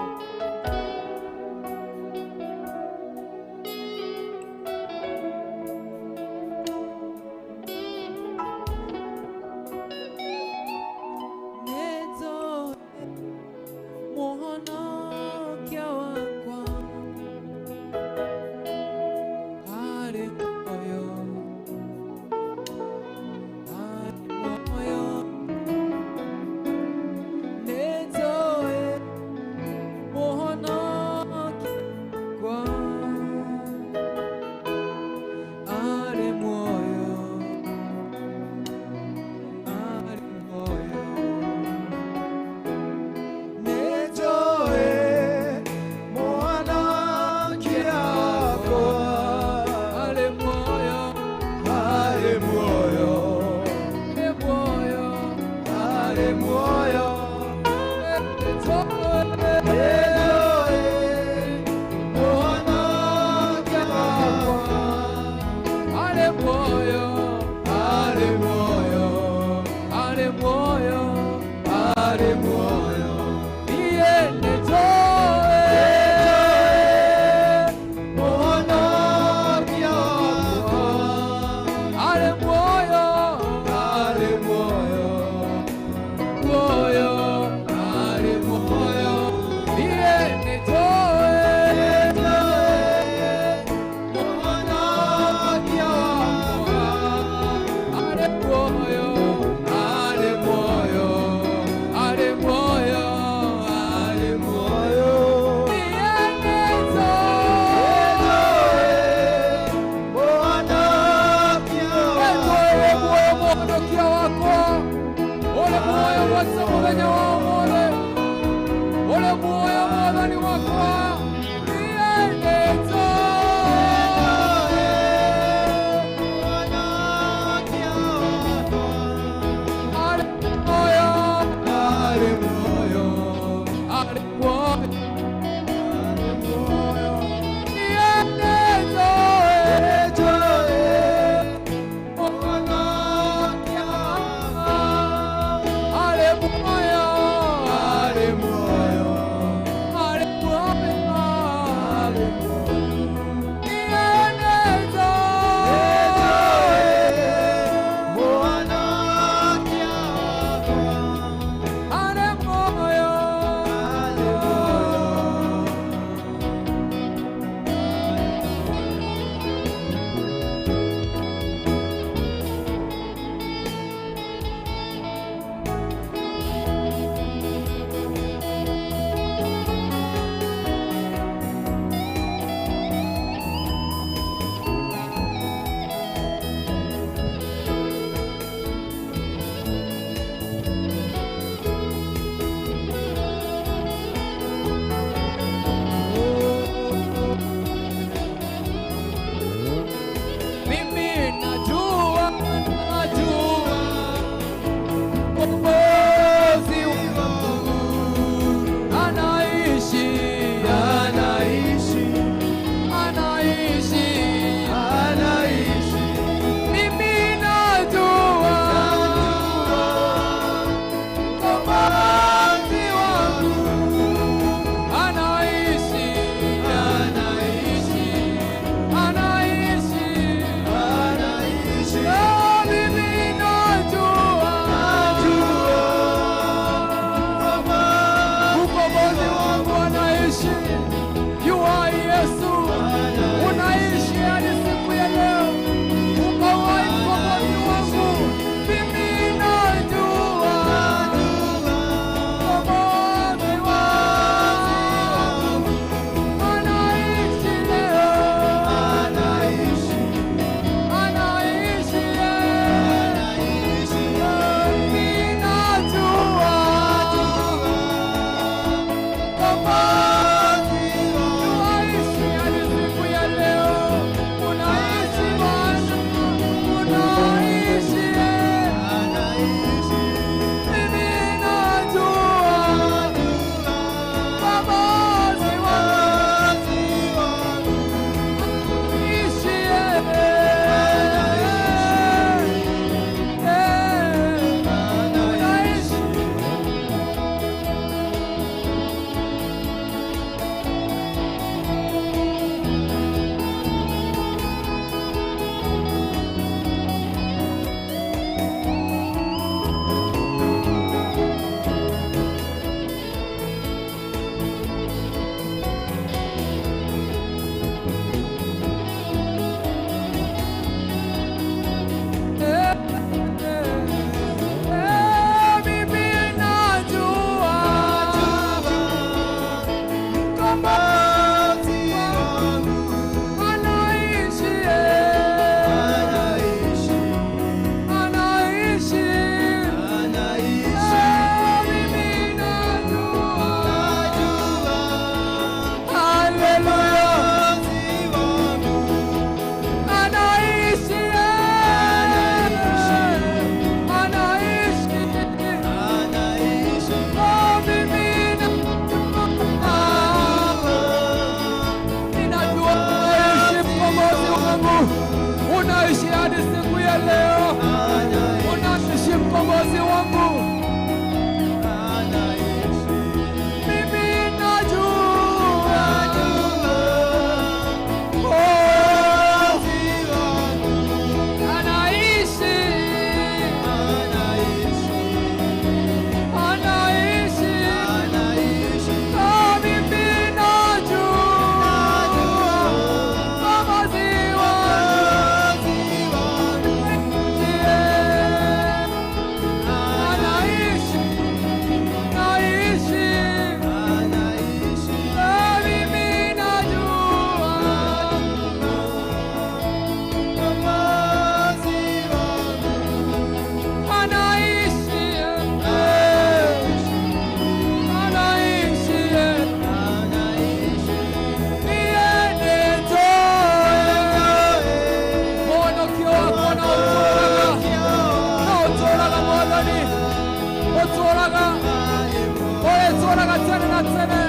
tena na tena.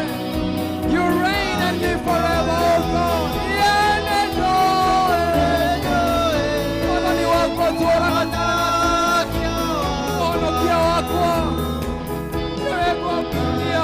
You reign and live forever, oh God. Bwana ni wako tuona ono kia wako. Wewe kwa dunia.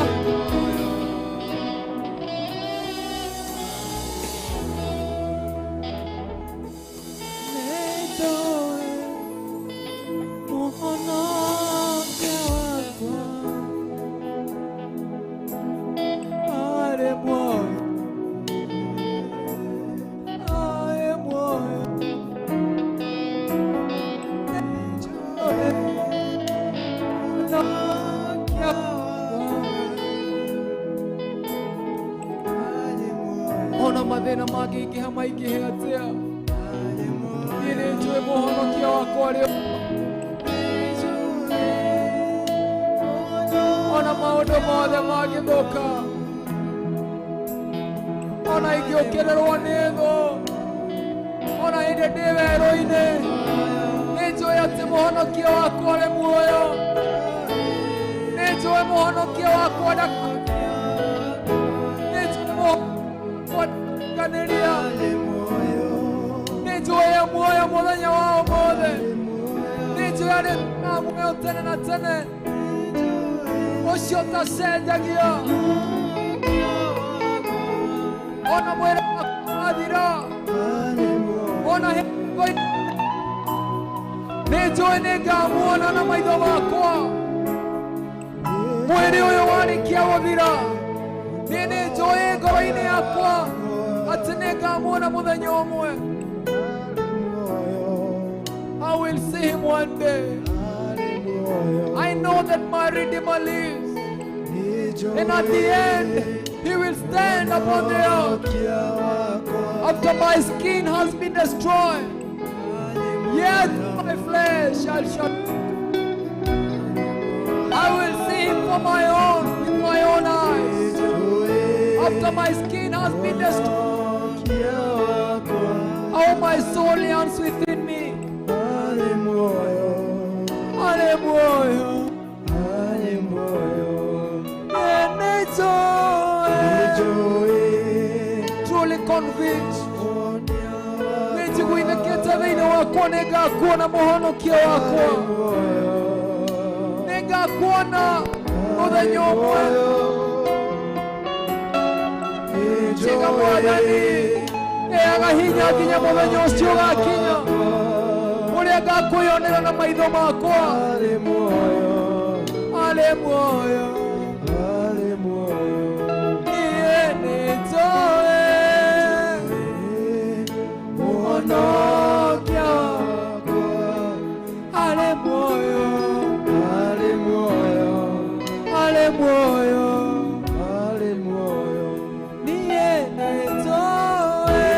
Ona mathina mangĩ ingĩha maingĩhe atĩa, niĩ nĩ njũĩ mũhonokia wakwa rĩo. Ona maũndũ mothe mangĩthũka, ona ingĩũkĩrĩrwo nĩ thũ, ona hĩndĩ ndĩ werũ-inĩ, nĩ njũĩ atĩ mũhonokia wakwa arĩ muoyo. Nĩ njũĩ mũhonokia wakwa ndakanĩria. Nĩ njũĩ e muoyo mũthenya wa ũmũthĩ. Nĩ njũĩ arĩ na muoyo tene na tene, ũcio ũtacenjagia. Ona mwĩrĩ wakwa wathira, ona hĩndĩ nĩ njũĩ nĩ ngamuona na maitho makwa. Mwĩrĩ ũyũ warĩkia gũthira, niĩ nĩ njũĩ ngoro-inĩ yakwa atĩ nĩ ngamuona mũthenya ũmwe. I will see him one day. I know that my Redeemer lives, and at the end he will stand upon the earth. After my skin has been destroyed, yet my flesh shall shut. I will see him for my own, with my own eyes. After my skin has been destroyed, how my soul yearns within me. Aleluya. Truly convinced. Nĩnjiguithĩkĩte thĩinĩ wakwa nĩ ngakuona mũhonokia wakwa. Nĩ ngakuona mũthenya ũmwe. Njĩga Mwathani heaga hinya nginya mũthenya ũcio ũgakinya, ũrĩa ngakwĩyonera na maitho makwa. Arĩ muoyo. Niĩ nĩ njũĩ mũhonokia wakwa. Arĩ muoyo. Niĩ nĩ njũĩ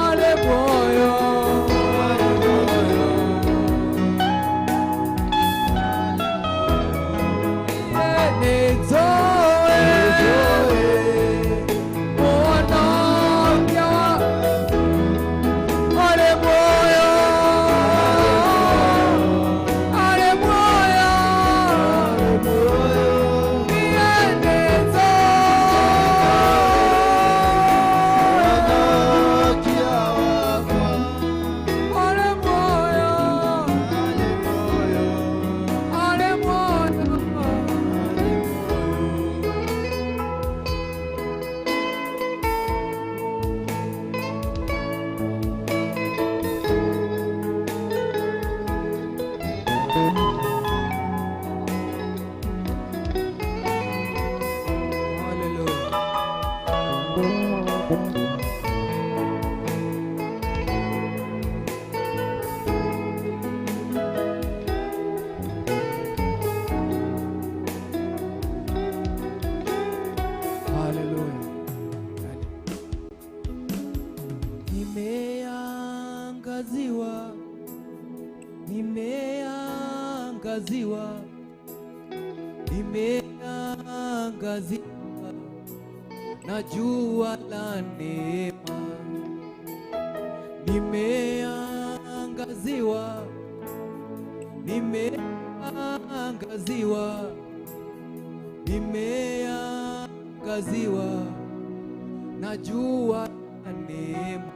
arĩ muoyo. Nimeangaziwa na jua la neema, nimeangaziwa nimeangaziwa, nimeangaziwa na jua la neema,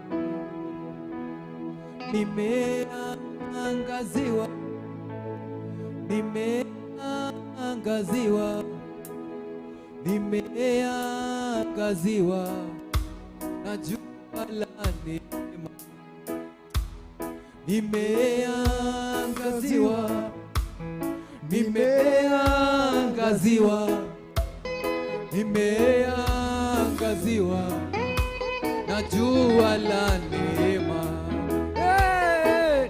nimeangaziwa, nimeangaziwa, nimeangaziwa na jua la neema, nimeangaziwa, nimeangaziwa, nimeangaziwa na jua la neema.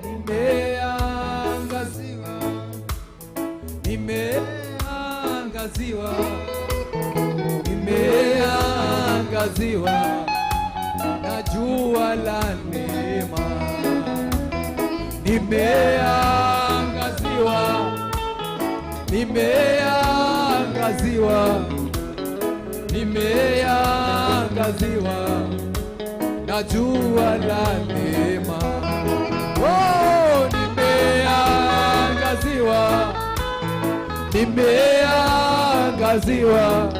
Nimeangaziwa, nimeangaziwa, nimeangaziwa na jua la neema. Nimeangaziwa, nimeangaziwa, nimeangaziwa na jua la neema. Oh, nimeangaziwa, nimeangaziwa,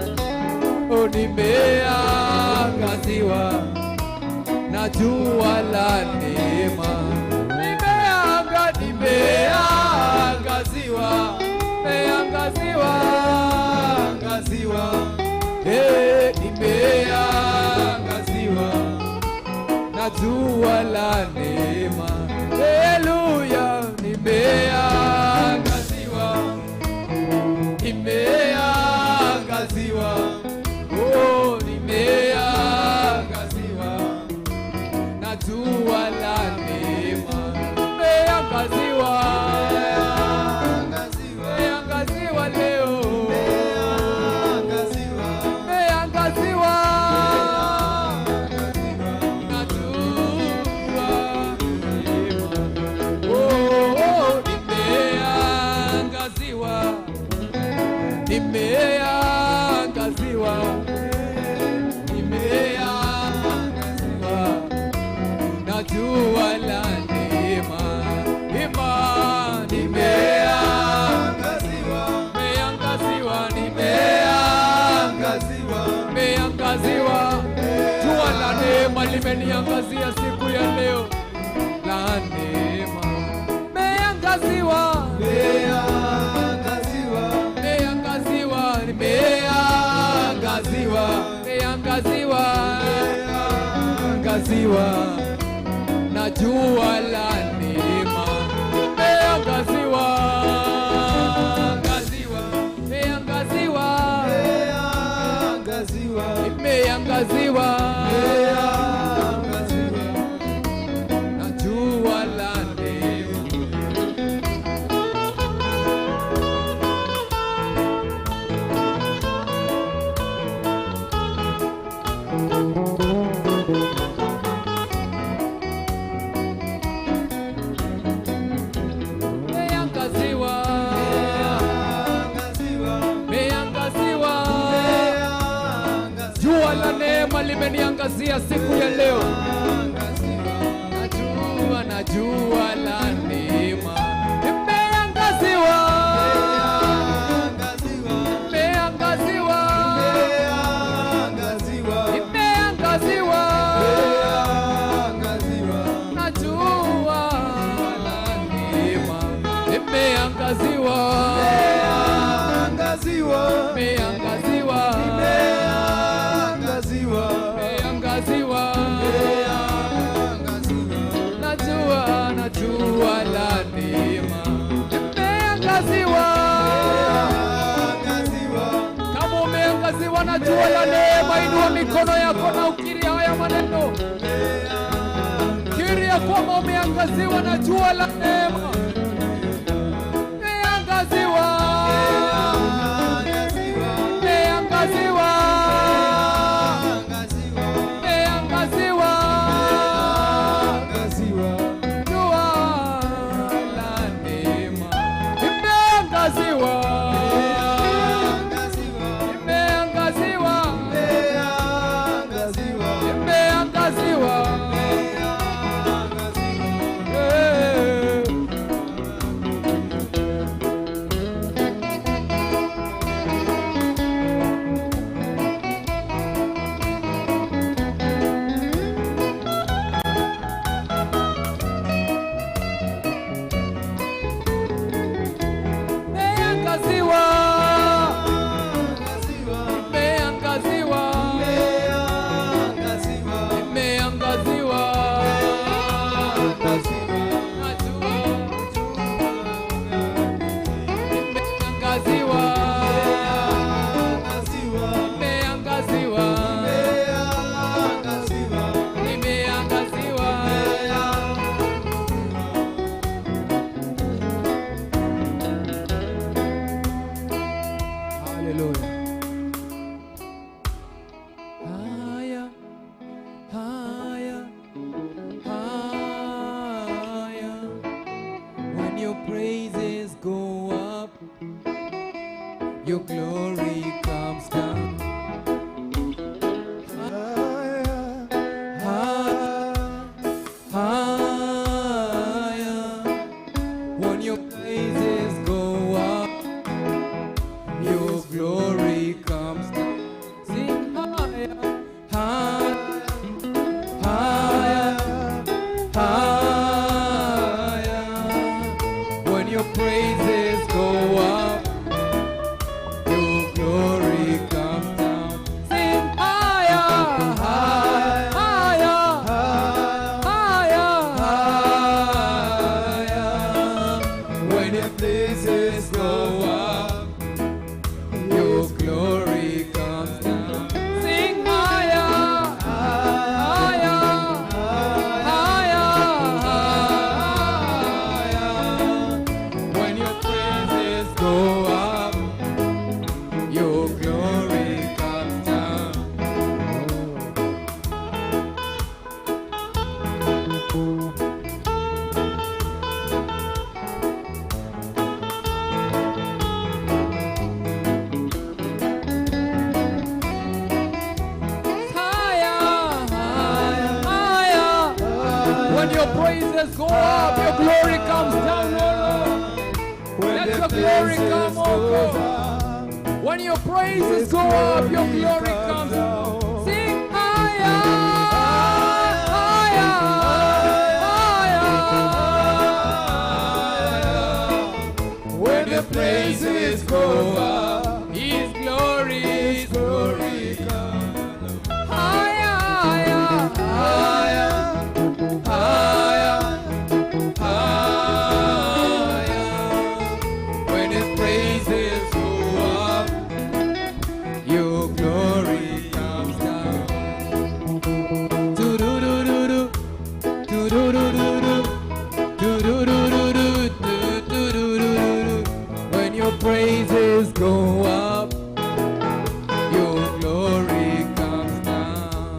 oh, nimeangaziwa na jua la neema. Nimeangaziwa, nimeangaziwa, angaziwa, nimeangaziwa na jua la neema. Haleluya, nimeangaziwa, nimeangaziwa, oh, nimeangaziwa na jua la neema. Nimeangaziwa, nimeangaziwa leo, nimeangaziwa na jua neema. Oh, nimeangaziwa, nimeangaziwa, nimeangaziwa na jua la neema. Nimeangaziwa, nimeangaziwa, nimeangaziwa, jua la neema limeniangazia siku ya leo, la neema. Nimeangaziwa, nimeangaziwa, nimeangaziwa, nimeangaziwa, nimeangaziwa, nimeangaziwa na jua la neema. Nimeangaziwa, nimeangaziwa, nimeangaziwa na jua la neema. Limeniangazia siku ya leo, na jua la neema. Nimeangaziwa, nimeangaziwa, nimeangaziwa na jua la neema. Nimeangaziwa, nimeangaziwa, nimeangaziwa na jua la neema. Nimeangaziwa, kama umeangaziwa na jua la neema, inua mikono yako na ukiri haya maneno. Kiri ya kwamba umeangaziwa na jua la neema. Nimeangaziwa, nimeangaziwa, your glory comes down. Higher, when your praises go up, your glory comes down. Sing higher, higher, higher, higher. When your praises go up, your glory comes down. Sing higher, higher, higher, higher, higher. When your praises go up, your glory comes down. Sing higher, higher, higher, higher. When your praises go up, your glory comes down. Higher, higher, higher. When your praises go up, your glory comes down, oh Lord. Let your glory come, oh God. When your praises go up, your glory comes down. Sing higher, higher, higher. When the praises go up, His glory comes. Higher, higher, higher, higher, higher. When His praises go up, your glory comes down. Do-do-do-do-do, do-do-do-do-do, do-do-do-do-do, do-do-do-do-do. When your praises go up, your glory comes down.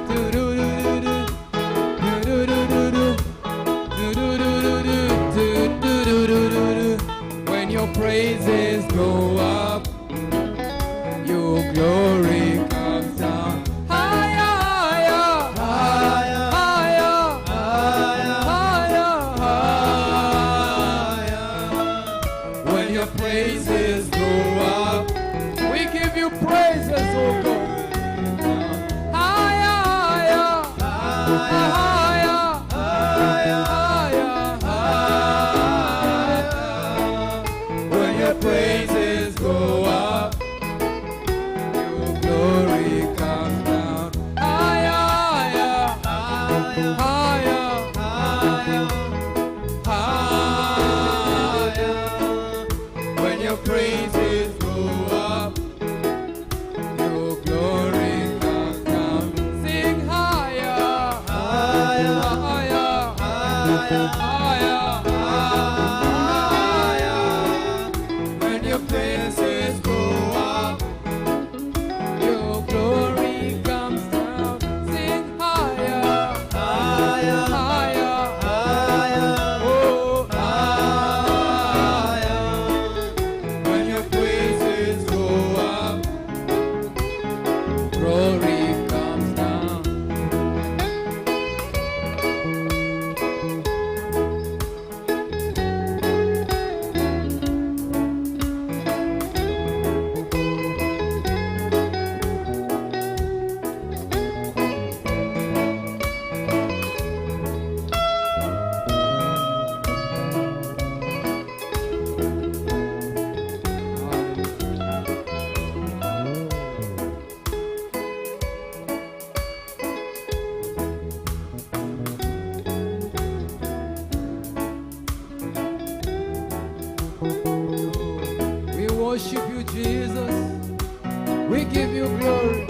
Do-do-do-do-do, do-do-do-do-do, do-do-do-do-do, do-do-do-do-do. When your praises go up, your glory comes down. Higher, higher, higher, higher, higher, higher. When your praises go up, we give you praises, oh God. Higher, higher, higher, higher, higher, higher. When your praises go up, your glory comes down. Higher, higher, higher, higher, higher. When your praises go up, your glory comes down. Sing higher, higher, higher, higher, higher, higher. When your praises go up, your glory comes down. Sing higher, higher, higher, higher, oh, higher. When your praises go up, glory comes down. We worship you, Jesus. We give you glory.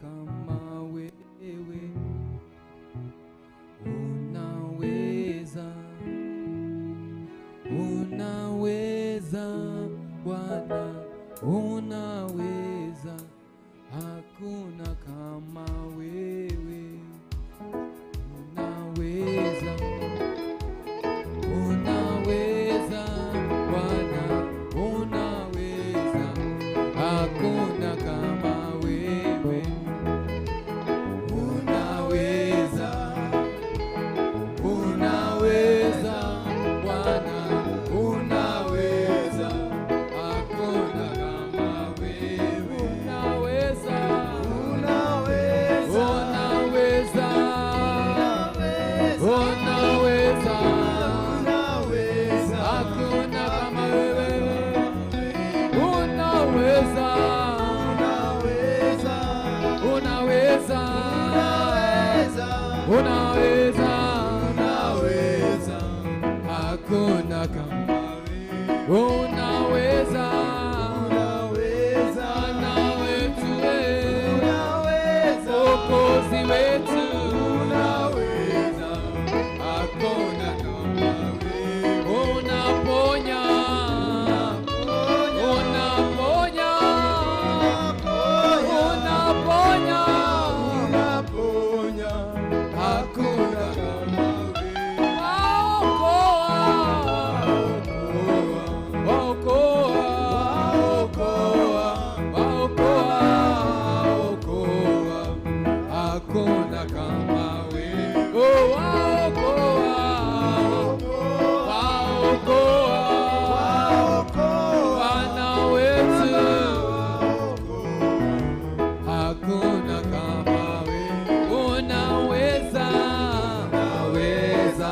kama wewe, unaweza, unaweza Bwana, unaweza, hakuna kama wewe, unaweza, unaweza Bwana, unaweza, hakuna kama wewe, unaweza, unaweza Bwana, unaweza, hakuna kama wewe, unaweza, unaweza, unaweza, unaweza, hakuna kama wewe, unaweza, unaweza, unaweza, unaweza, hakuna kama wewe, unaweza, unaweza, na wetu unaweza, Mwokozi wetu unaweza, hakuna kama wewe, unaponya, unaponya, unaponya, unaponya, hakuna kama wewe, waokoa, waokoa, waokoa, waokoa, waokoa, hakuna kama wewe, oh, waokoa, waokoa, Bwana wetu, hakuna kama wewe, unaweza, unaweza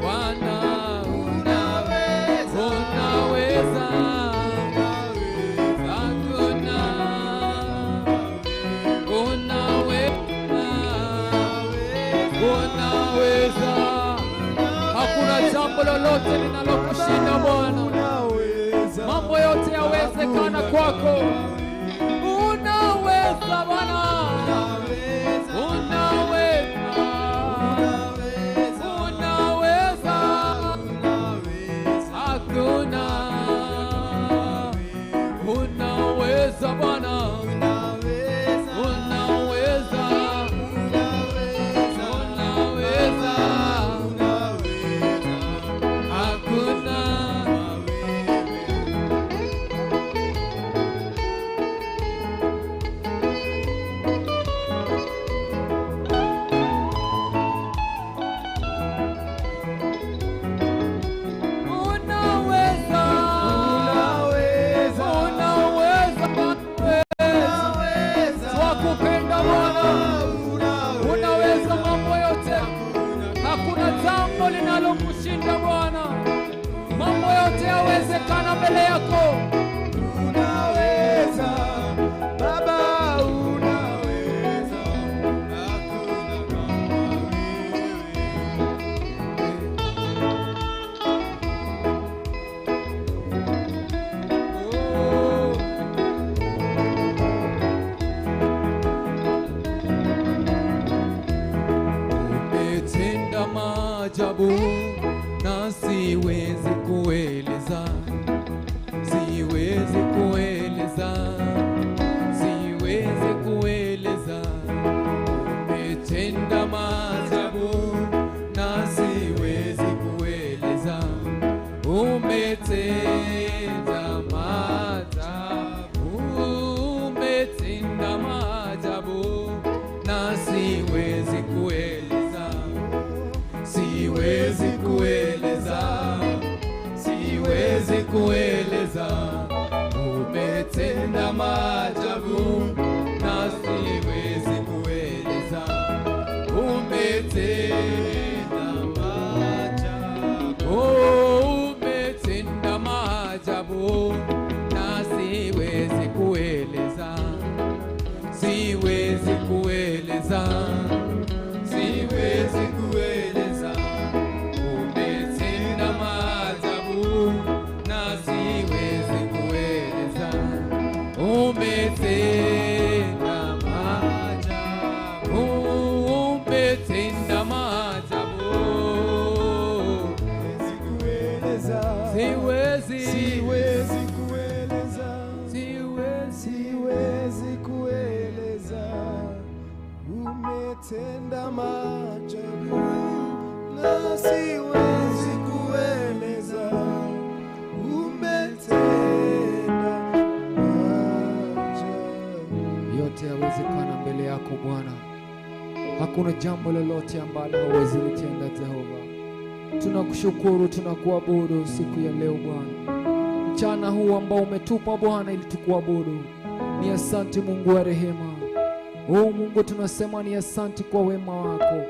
Bwana, unaweza, unaweza, hakuna, unaweza, hakuna jambo lolote linalokushinda Bwana, mambo yote yawezekana kwako, unaweza Bwana, unaweza, unaweza, hakuna, unaweza Bwana, unaweza, unaweza, hakuna. Unaweza, unaweza, twakupenda Bwana, unaweza mambo yote, hakuna jambo linalokushinda Bwana, mambo yote yawezekana mbele yako, unaweza Baba, unaweza, hakuna kama umetenda maajabu na siwezi kueleza, siwezi kueleza, siwezi kueleza, umetenda maajabu na siwezi kueleza, umetenda maajabu, umetenda maajabu na siwezi kueleza, siwezi kueleza, siwezi kueleza, umetenda maajabu na siwezi kueleza, umetenda maajabu, umetenda maajabu na siwezi kueleza, siwezi kueleza, siwezi kueleza, umetenda maajabu na siwezi kueleza, umetenda maajabu. umetenda maajabu na siwezi kueleza. Umetenda maajabu. Yote yawezekana mbele yako Bwana. Hakuna jambo lolote ambalo hauwezi litenda Jehova. Tunakushukuru, tunakuabudu siku ya leo Bwana. Mchana huu ambao umetupa Bwana ili tukuabudu. Ni asante Mungu wa rehema. Mungu tunasema ni asante kwa wema wako.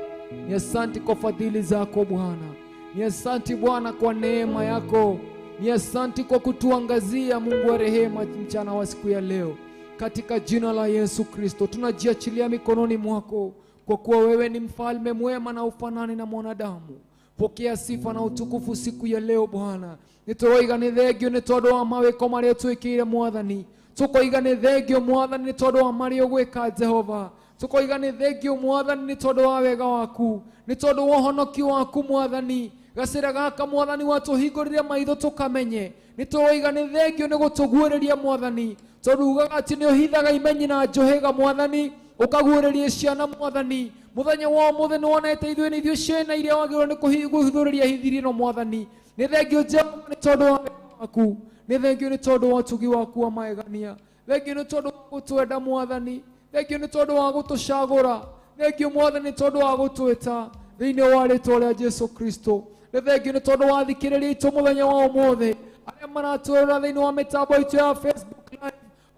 Ni asante kwa fadhili zako Bwana. Ni asante Bwana kwa neema yako. Ni asante kwa kutuangazia Mungu wa rehema mchana wa siku ya leo. Katika jina la Yesu Kristo tunajiachilia mikononi mwako, kwa kuwa wewe ni mfalme mwema na ufanani na mwanadamu. Pokea sifa na utukufu siku ya leo Bwana. Nitoroiga ni thengio ni tondu wa mawiko maria twikire Mwathani. Tukoiga ni thengio Mwathani ni tondu wa maria gwika Jehova. Tukoiga ni thengio Mwathani ni tondu wa wega waku, ni tondu wa honokio waku Mwathani. Gacira gaka Mwathani watuhingurire maitho tukamenye. Nitoroiga ni thengio ni gutuguuriria Mwathani, tondu ugaga ati ni uhithaga imenyi na njuhiga Mwathani, ukaguuriria ciana Mwathani. Muthenya wa muthe ni wonete ithuĩ nĩ ithuĩ ciana iria wagĩrĩirwo nĩ kũhithũrĩria hithirino Mwathani. Nĩ thengio Jehova nĩ tondũ wa wega waku, nĩ thengio nĩ tondũ wa ũtugi waku wa magegania, thengio nĩ tondũ wa gũtwenda Mwathani, thengio nĩ tondũ wa gũtũcagũra, thengio Mwathani nĩ tondũ wa gũtwĩta thĩinĩ wa rĩĩtwa rĩa Jesu Kristo. Nĩ thengio nĩ tondũ wa thikĩrĩria itũ mũthenya wa ũmũthĩ, arĩa maratũrora thĩinĩ wa mĩtambo itũ ya Facebook live,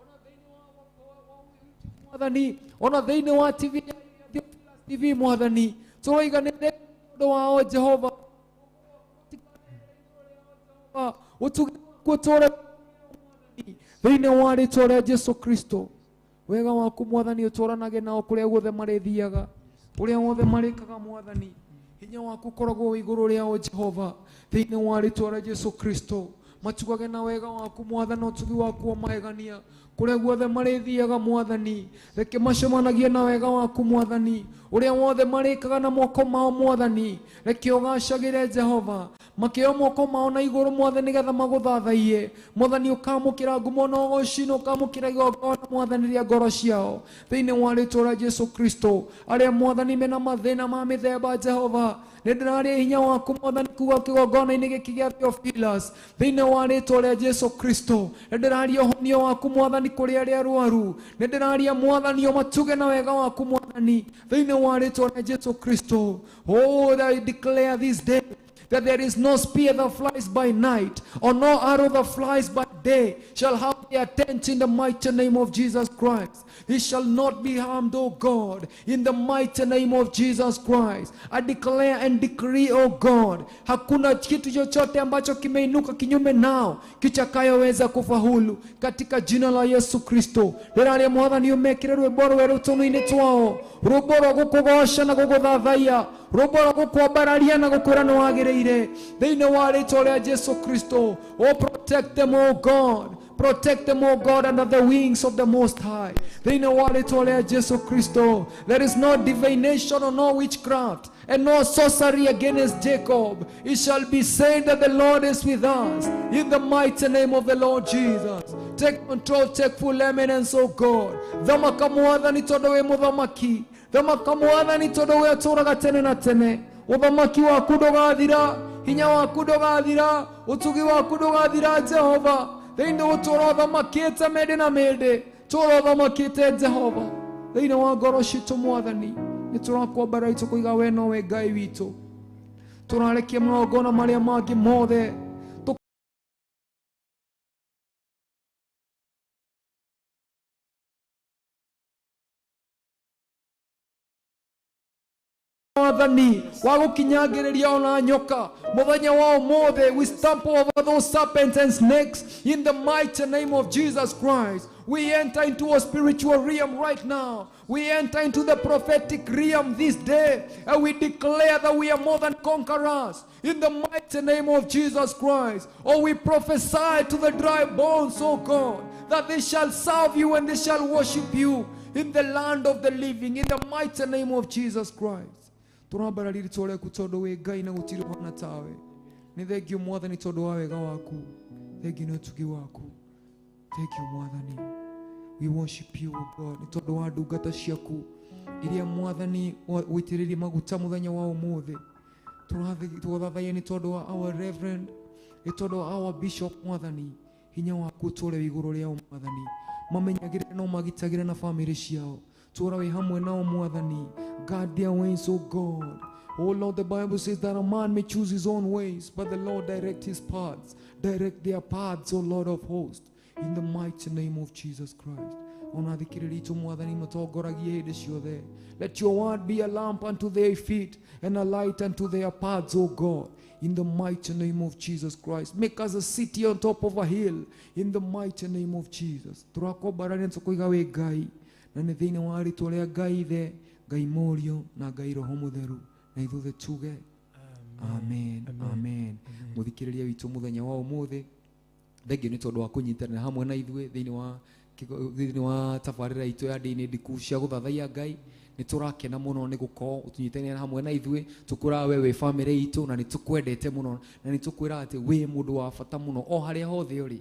ona thĩinĩ wa Mwathani, ona thĩinĩ wa TV TV Mwathani. Turoiga nĩ thengio wao Jehova, utugi kutore thĩinĩ wa rĩĩtwa rĩa Jesu Kristo. Wega waku Mwathani ũtũranage nao kũrĩa guothe marĩthiaga, kũrĩa guothe marĩkaga Mwathani. Hinya waku koragwo igũrũ rĩao Jehova, thĩinĩ wa rĩĩtwa rĩa Jesu Kristo. Matugage na wega waku Mwathani, ũtugi waku wa magegania kũrĩa guothe marĩthiaga Mwathani. Reke macemanagie na wega waku Mwathani, ũrĩa wothe marĩkaga na moko mao Mwathani. Reke ũgacagĩre Jehova, makĩoya moko mao na igũrũ Mwathani, nĩgetha magũthathaiye Mwathani. Ũkamũkĩra ngumo na ũgooci, ũkamũkĩra igongona Mwathani rĩa ngoro ciao, thĩinĩ wa rĩĩtwa rĩa Jesu Kristo. Arĩa Mwathani mena mathĩna ma mĩthemba Jehova, nĩndĩraria hinya waku Mwathani kuga kĩgongona-inĩ gĩkĩ gĩa Theophilus, thĩinĩ wa rĩĩtwa rĩa Jesu Kristo. Nĩndĩraria ũhonio waku Mwathani kũrĩ arĩa arwaru, nĩndĩraria Mwathani ũmatuge na wega waku Mwathani, thĩinĩ wa rĩĩtwa rĩa Jesu Kristo. Oh, I declare this day that there is no spear that flies by night, or no arrow that flies by day shall have their tent in the mighty name of Jesus Christ. He shall not be harmed, O God, in the mighty name of Jesus Christ. I declare and decree, O God, hakuna kitu chochote ambacho kimeinuka kinyume nao kitakayoweza kufaulu, katika jina la Yesu Kristo. Rĩrĩa Mwathani ũmekĩre rwĩmbo rwerũ tũnua-inĩ twao, rwĩmbo rwa gũkũgooca na gũgũthathaiya, rwĩmbo rwa gũkwambararia na gũkwĩra nĩ wagĩrĩire, thĩinĩ wa rĩĩtwa rĩa Jesu Kristo. Oh, protect them, O God. Protect them, O God, under the wings of the Most High. Thĩinĩ wa rĩĩtwa rĩa Jesu Kristo. There is no divination or no witchcraft and no sorcery against Jacob. It shall be said that the Lord is with us, in the mighty name of the Lord Jesus. Take control, take full eminence, O God. Thamaka Mwathani tondũ wĩ mũthamaki. Thamaka Mwathani tondũ wĩ ũtũũraga tene na tene. Ũthamaki waku ndũgathira, hinya waku ndũgathira, ũtugi waku ndũgathira Jehova. Thĩinĩ ũtũũro ũthamakĩte mĩndĩ na mĩndĩ, tũũro ũthamakĩte Jehova thĩinĩ wa ngoro citũ Mwathani. Nĩ tũrakwambara tũkoiga we nowe Ngai witũ. Tũrarekia magongona marĩa mangĩ mothe Mwathani wa gũkinyagĩrĩria ona nyoka mũthenya wa ũmũthĩ. We stamp over those serpents and snakes in the mighty name of Jesus Christ. We enter into a spiritual realm right now. We enter into the prophetic realm this day, and we declare that we are more than conquerors in the mighty name of Jesus Christ. Oh, we prophesy to the dry bones, oh God, that they shall serve you and they shall worship you in the land of the living, in the mighty name of Jesus Christ. Tũrambarĩria rĩĩtwa rĩaku tondũ wĩ Ngai na gũtirĩ ũhana tawe. Nĩ thengio Mwathani tondũ wa wega waku, thengio nĩ ũtugi waku. Thank you Mwathani. We worship you, O God, nĩ tondũ wa ndungata ciaku iria mwathani witiririe maguta muthenya wa umuthi. Turathathaiya ni tondu wa our reverend, ni tondu wa our bishop mwathani, hinya waku tore iguru riao mwathani, mamenyagire no magitagire na family ciao, tura wi hamwe nao mwathani. Guard their ways, O God. Oh Lord, the Bible says that a man may choose his own ways, but the Lord direct his paths. Direct their paths, O Lord of hosts, in the mighty name of Jesus Christ. Let your word be a lamp unto their feet and a light unto their paths, O God, in the mighty name of Jesus Christ. Make us a city on top of a hill, in the mighty name of Jesus. Na nĩ thĩinĩ wa rĩtwa rĩa Ngai Ithe, Ngai Mũriũ na Ngai Roho Mũtheru, na ithuothe tuge amen, amen. Mũthikĩrĩria witũ mũthenya wa ũmũthĩ, thengio nĩ tondũ wa kũnyitanĩra hamwe na ithuĩ thĩinĩ wa tabarĩra itũ ya ndĩ-inĩ ndiku cia gũthathaiya Ngai. Nĩ tũrakena mũno nĩ gũkorwo ũtunyitanĩra hamwe na ithuĩ, tũkũraga we wĩ bamĩrĩ itũ, na nĩ tũkwendete mũno, na nĩ tũkwĩra atĩ wĩ mũndũ wa bata mũno o harĩa hothe ũrĩ,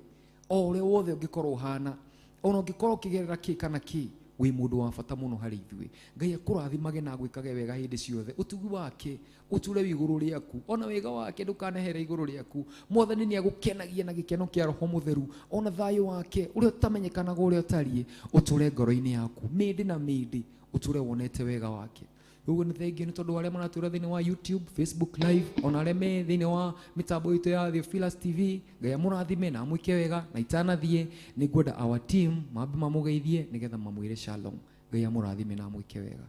o ũrĩa wothe ũngĩkorwo ũhana, ona ũngĩkorwo ũkĩgerera kĩ kana kĩ, wĩ mũndũ wa bata mũno harĩ ithuĩ. Ngai akũrathimage na gwĩkage wega hĩndĩ ciothe. Ũtugi wake ũture igũrũ rĩaku, ona wega wake ndũkanehere igũrũ rĩaku. Mwathani nĩ agũkenagia na gĩkeno kĩa Roho Mũtheru, ona thayũ wake ũrĩa ũtamenyekanaga ũrĩa ũtariĩ ũtũre ngoro-inĩ yaku mĩndĩ na mĩndĩ, ũtũre wonete wega wake. Ũguo nĩ thengiũ nĩ tondũ arĩa maratũra thĩinĩ wa YouTube, Facebook live, ona arĩa me thĩinĩ wa mitambo itũ ya Theophilus TV. Ngai amũrathime na amwĩke wega, na itanathiĩ nĩ ngwenda our team mambe mamũgeithie nĩgetha mamwĩre shalom. Ngai amũrathime na amwĩke wega.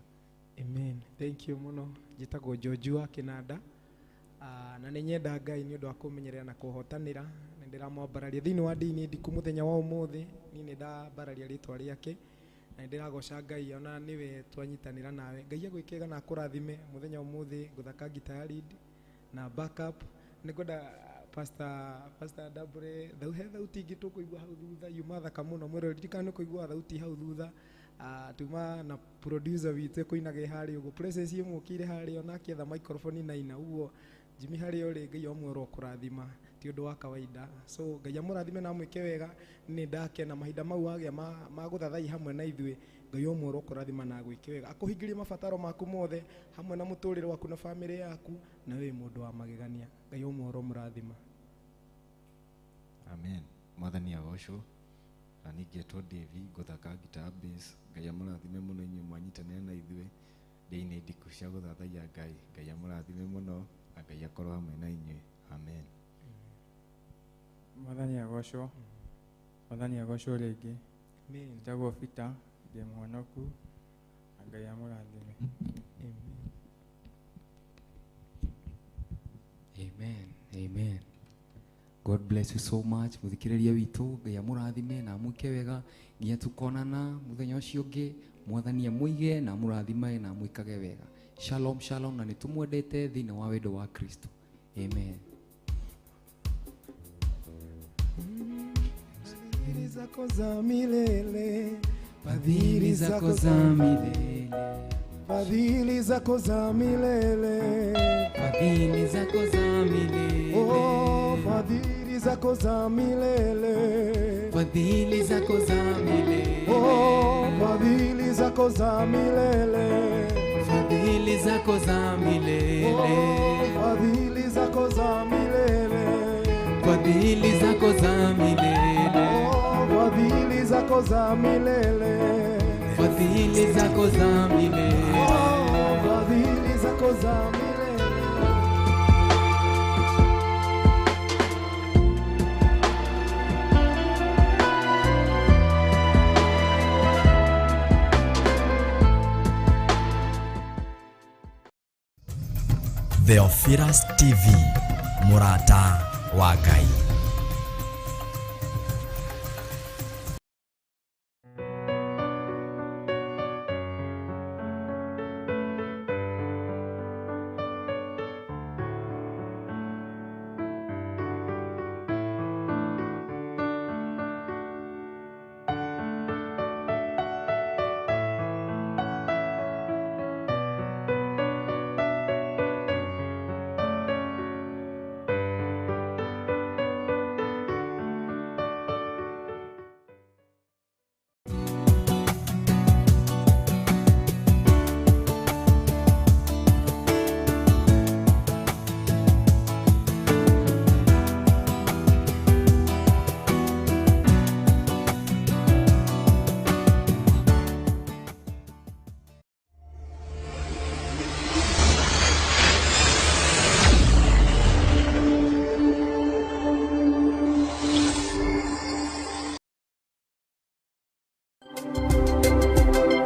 Amen. Thank you muno. Njĩtagwo Joju wa Kinanda. Na nĩ nyenda Ngai nĩ ũndũ wa kũmenyerera na kũhotanĩra. Nĩ ndĩramwambararia thĩinĩ wa ndini ndiku mũthenya wa ũmũthĩ, niĩ nĩ ndambararia rĩtwa rĩake. Na ndĩragoca Ngai ona niwe twanyitanĩra nawe. Ngai agwĩkega na akũrathime mũthenya ũmũthĩ, ngũthaka guitar lead na backup. Nĩ ngwenda Pastor Dabure he thauti ingĩ tũkũigua hau thutha, yuma thaka mũno mwĩrĩ ririkana nĩ kũigua thauti hau thutha. Tuma na producer witũ kũinaga harĩ ũguo, Princess mũkire harĩ ona akĩetha microphone na ina ũguo. Jimmy harĩ ũrĩ Ngai omwero kũrathima ti ũndũ wa kawaida. So Ngai amũrathime na amwĩke wega. Nĩ ndakena mahinda mau agĩa ma gũthathai hamwe na ithuĩ. Ngai omwero kũrathima na agwĩke wega, akũhingĩrie mabataro maku mothe hamwe na mũtũrĩre waku na family yaku, na wĩ mũndũ wa magegania. Ngai omwero mũrathima. Amen. Mwathani agocwo. Na ningĩetwo David ngũthaka guitar bass. Ngai amũrathime mũno inyuĩ mwanyitanĩra na ithuĩ ndĩ-inĩ ndiku cia gũthathaiya Ngai. Ngai amũrathime mũno na Ngai akorwo hamwe na inyuĩ. Amen. Mwathani agocwo. Mwathani agocwo rĩngĩ. Amen. Njagwo Peter ndĩ mũhonoku na Ngai amũrathime. Amen. Amen. God bless you so much. Muthikĩrĩria witũ, Ngai amũrathime na amwĩke wega nginya tukonana mũthenya ũcio ũngĩ. Mwathani amũige na amũrathime na amwĩkage wega. Shalom, shalom, na nĩtũmwendete thĩinĩ wa wendo wa Kristo. Amen. Fadhili zako za milele, Fadhili zako za milele, fadhili zako za milele, fadhili zako za milele, oh, fadhili zako za milele, fadhili zako za milele, oh, fadhili zako za milele, fadhili zako za milele, oh, fadhili zako za milele, fadhili zako za milele, oh, fadhili zako za milele, fadhili zako za milele, oh, fadhili zako za milele. Theophilus TV, MURATA wa Ngai.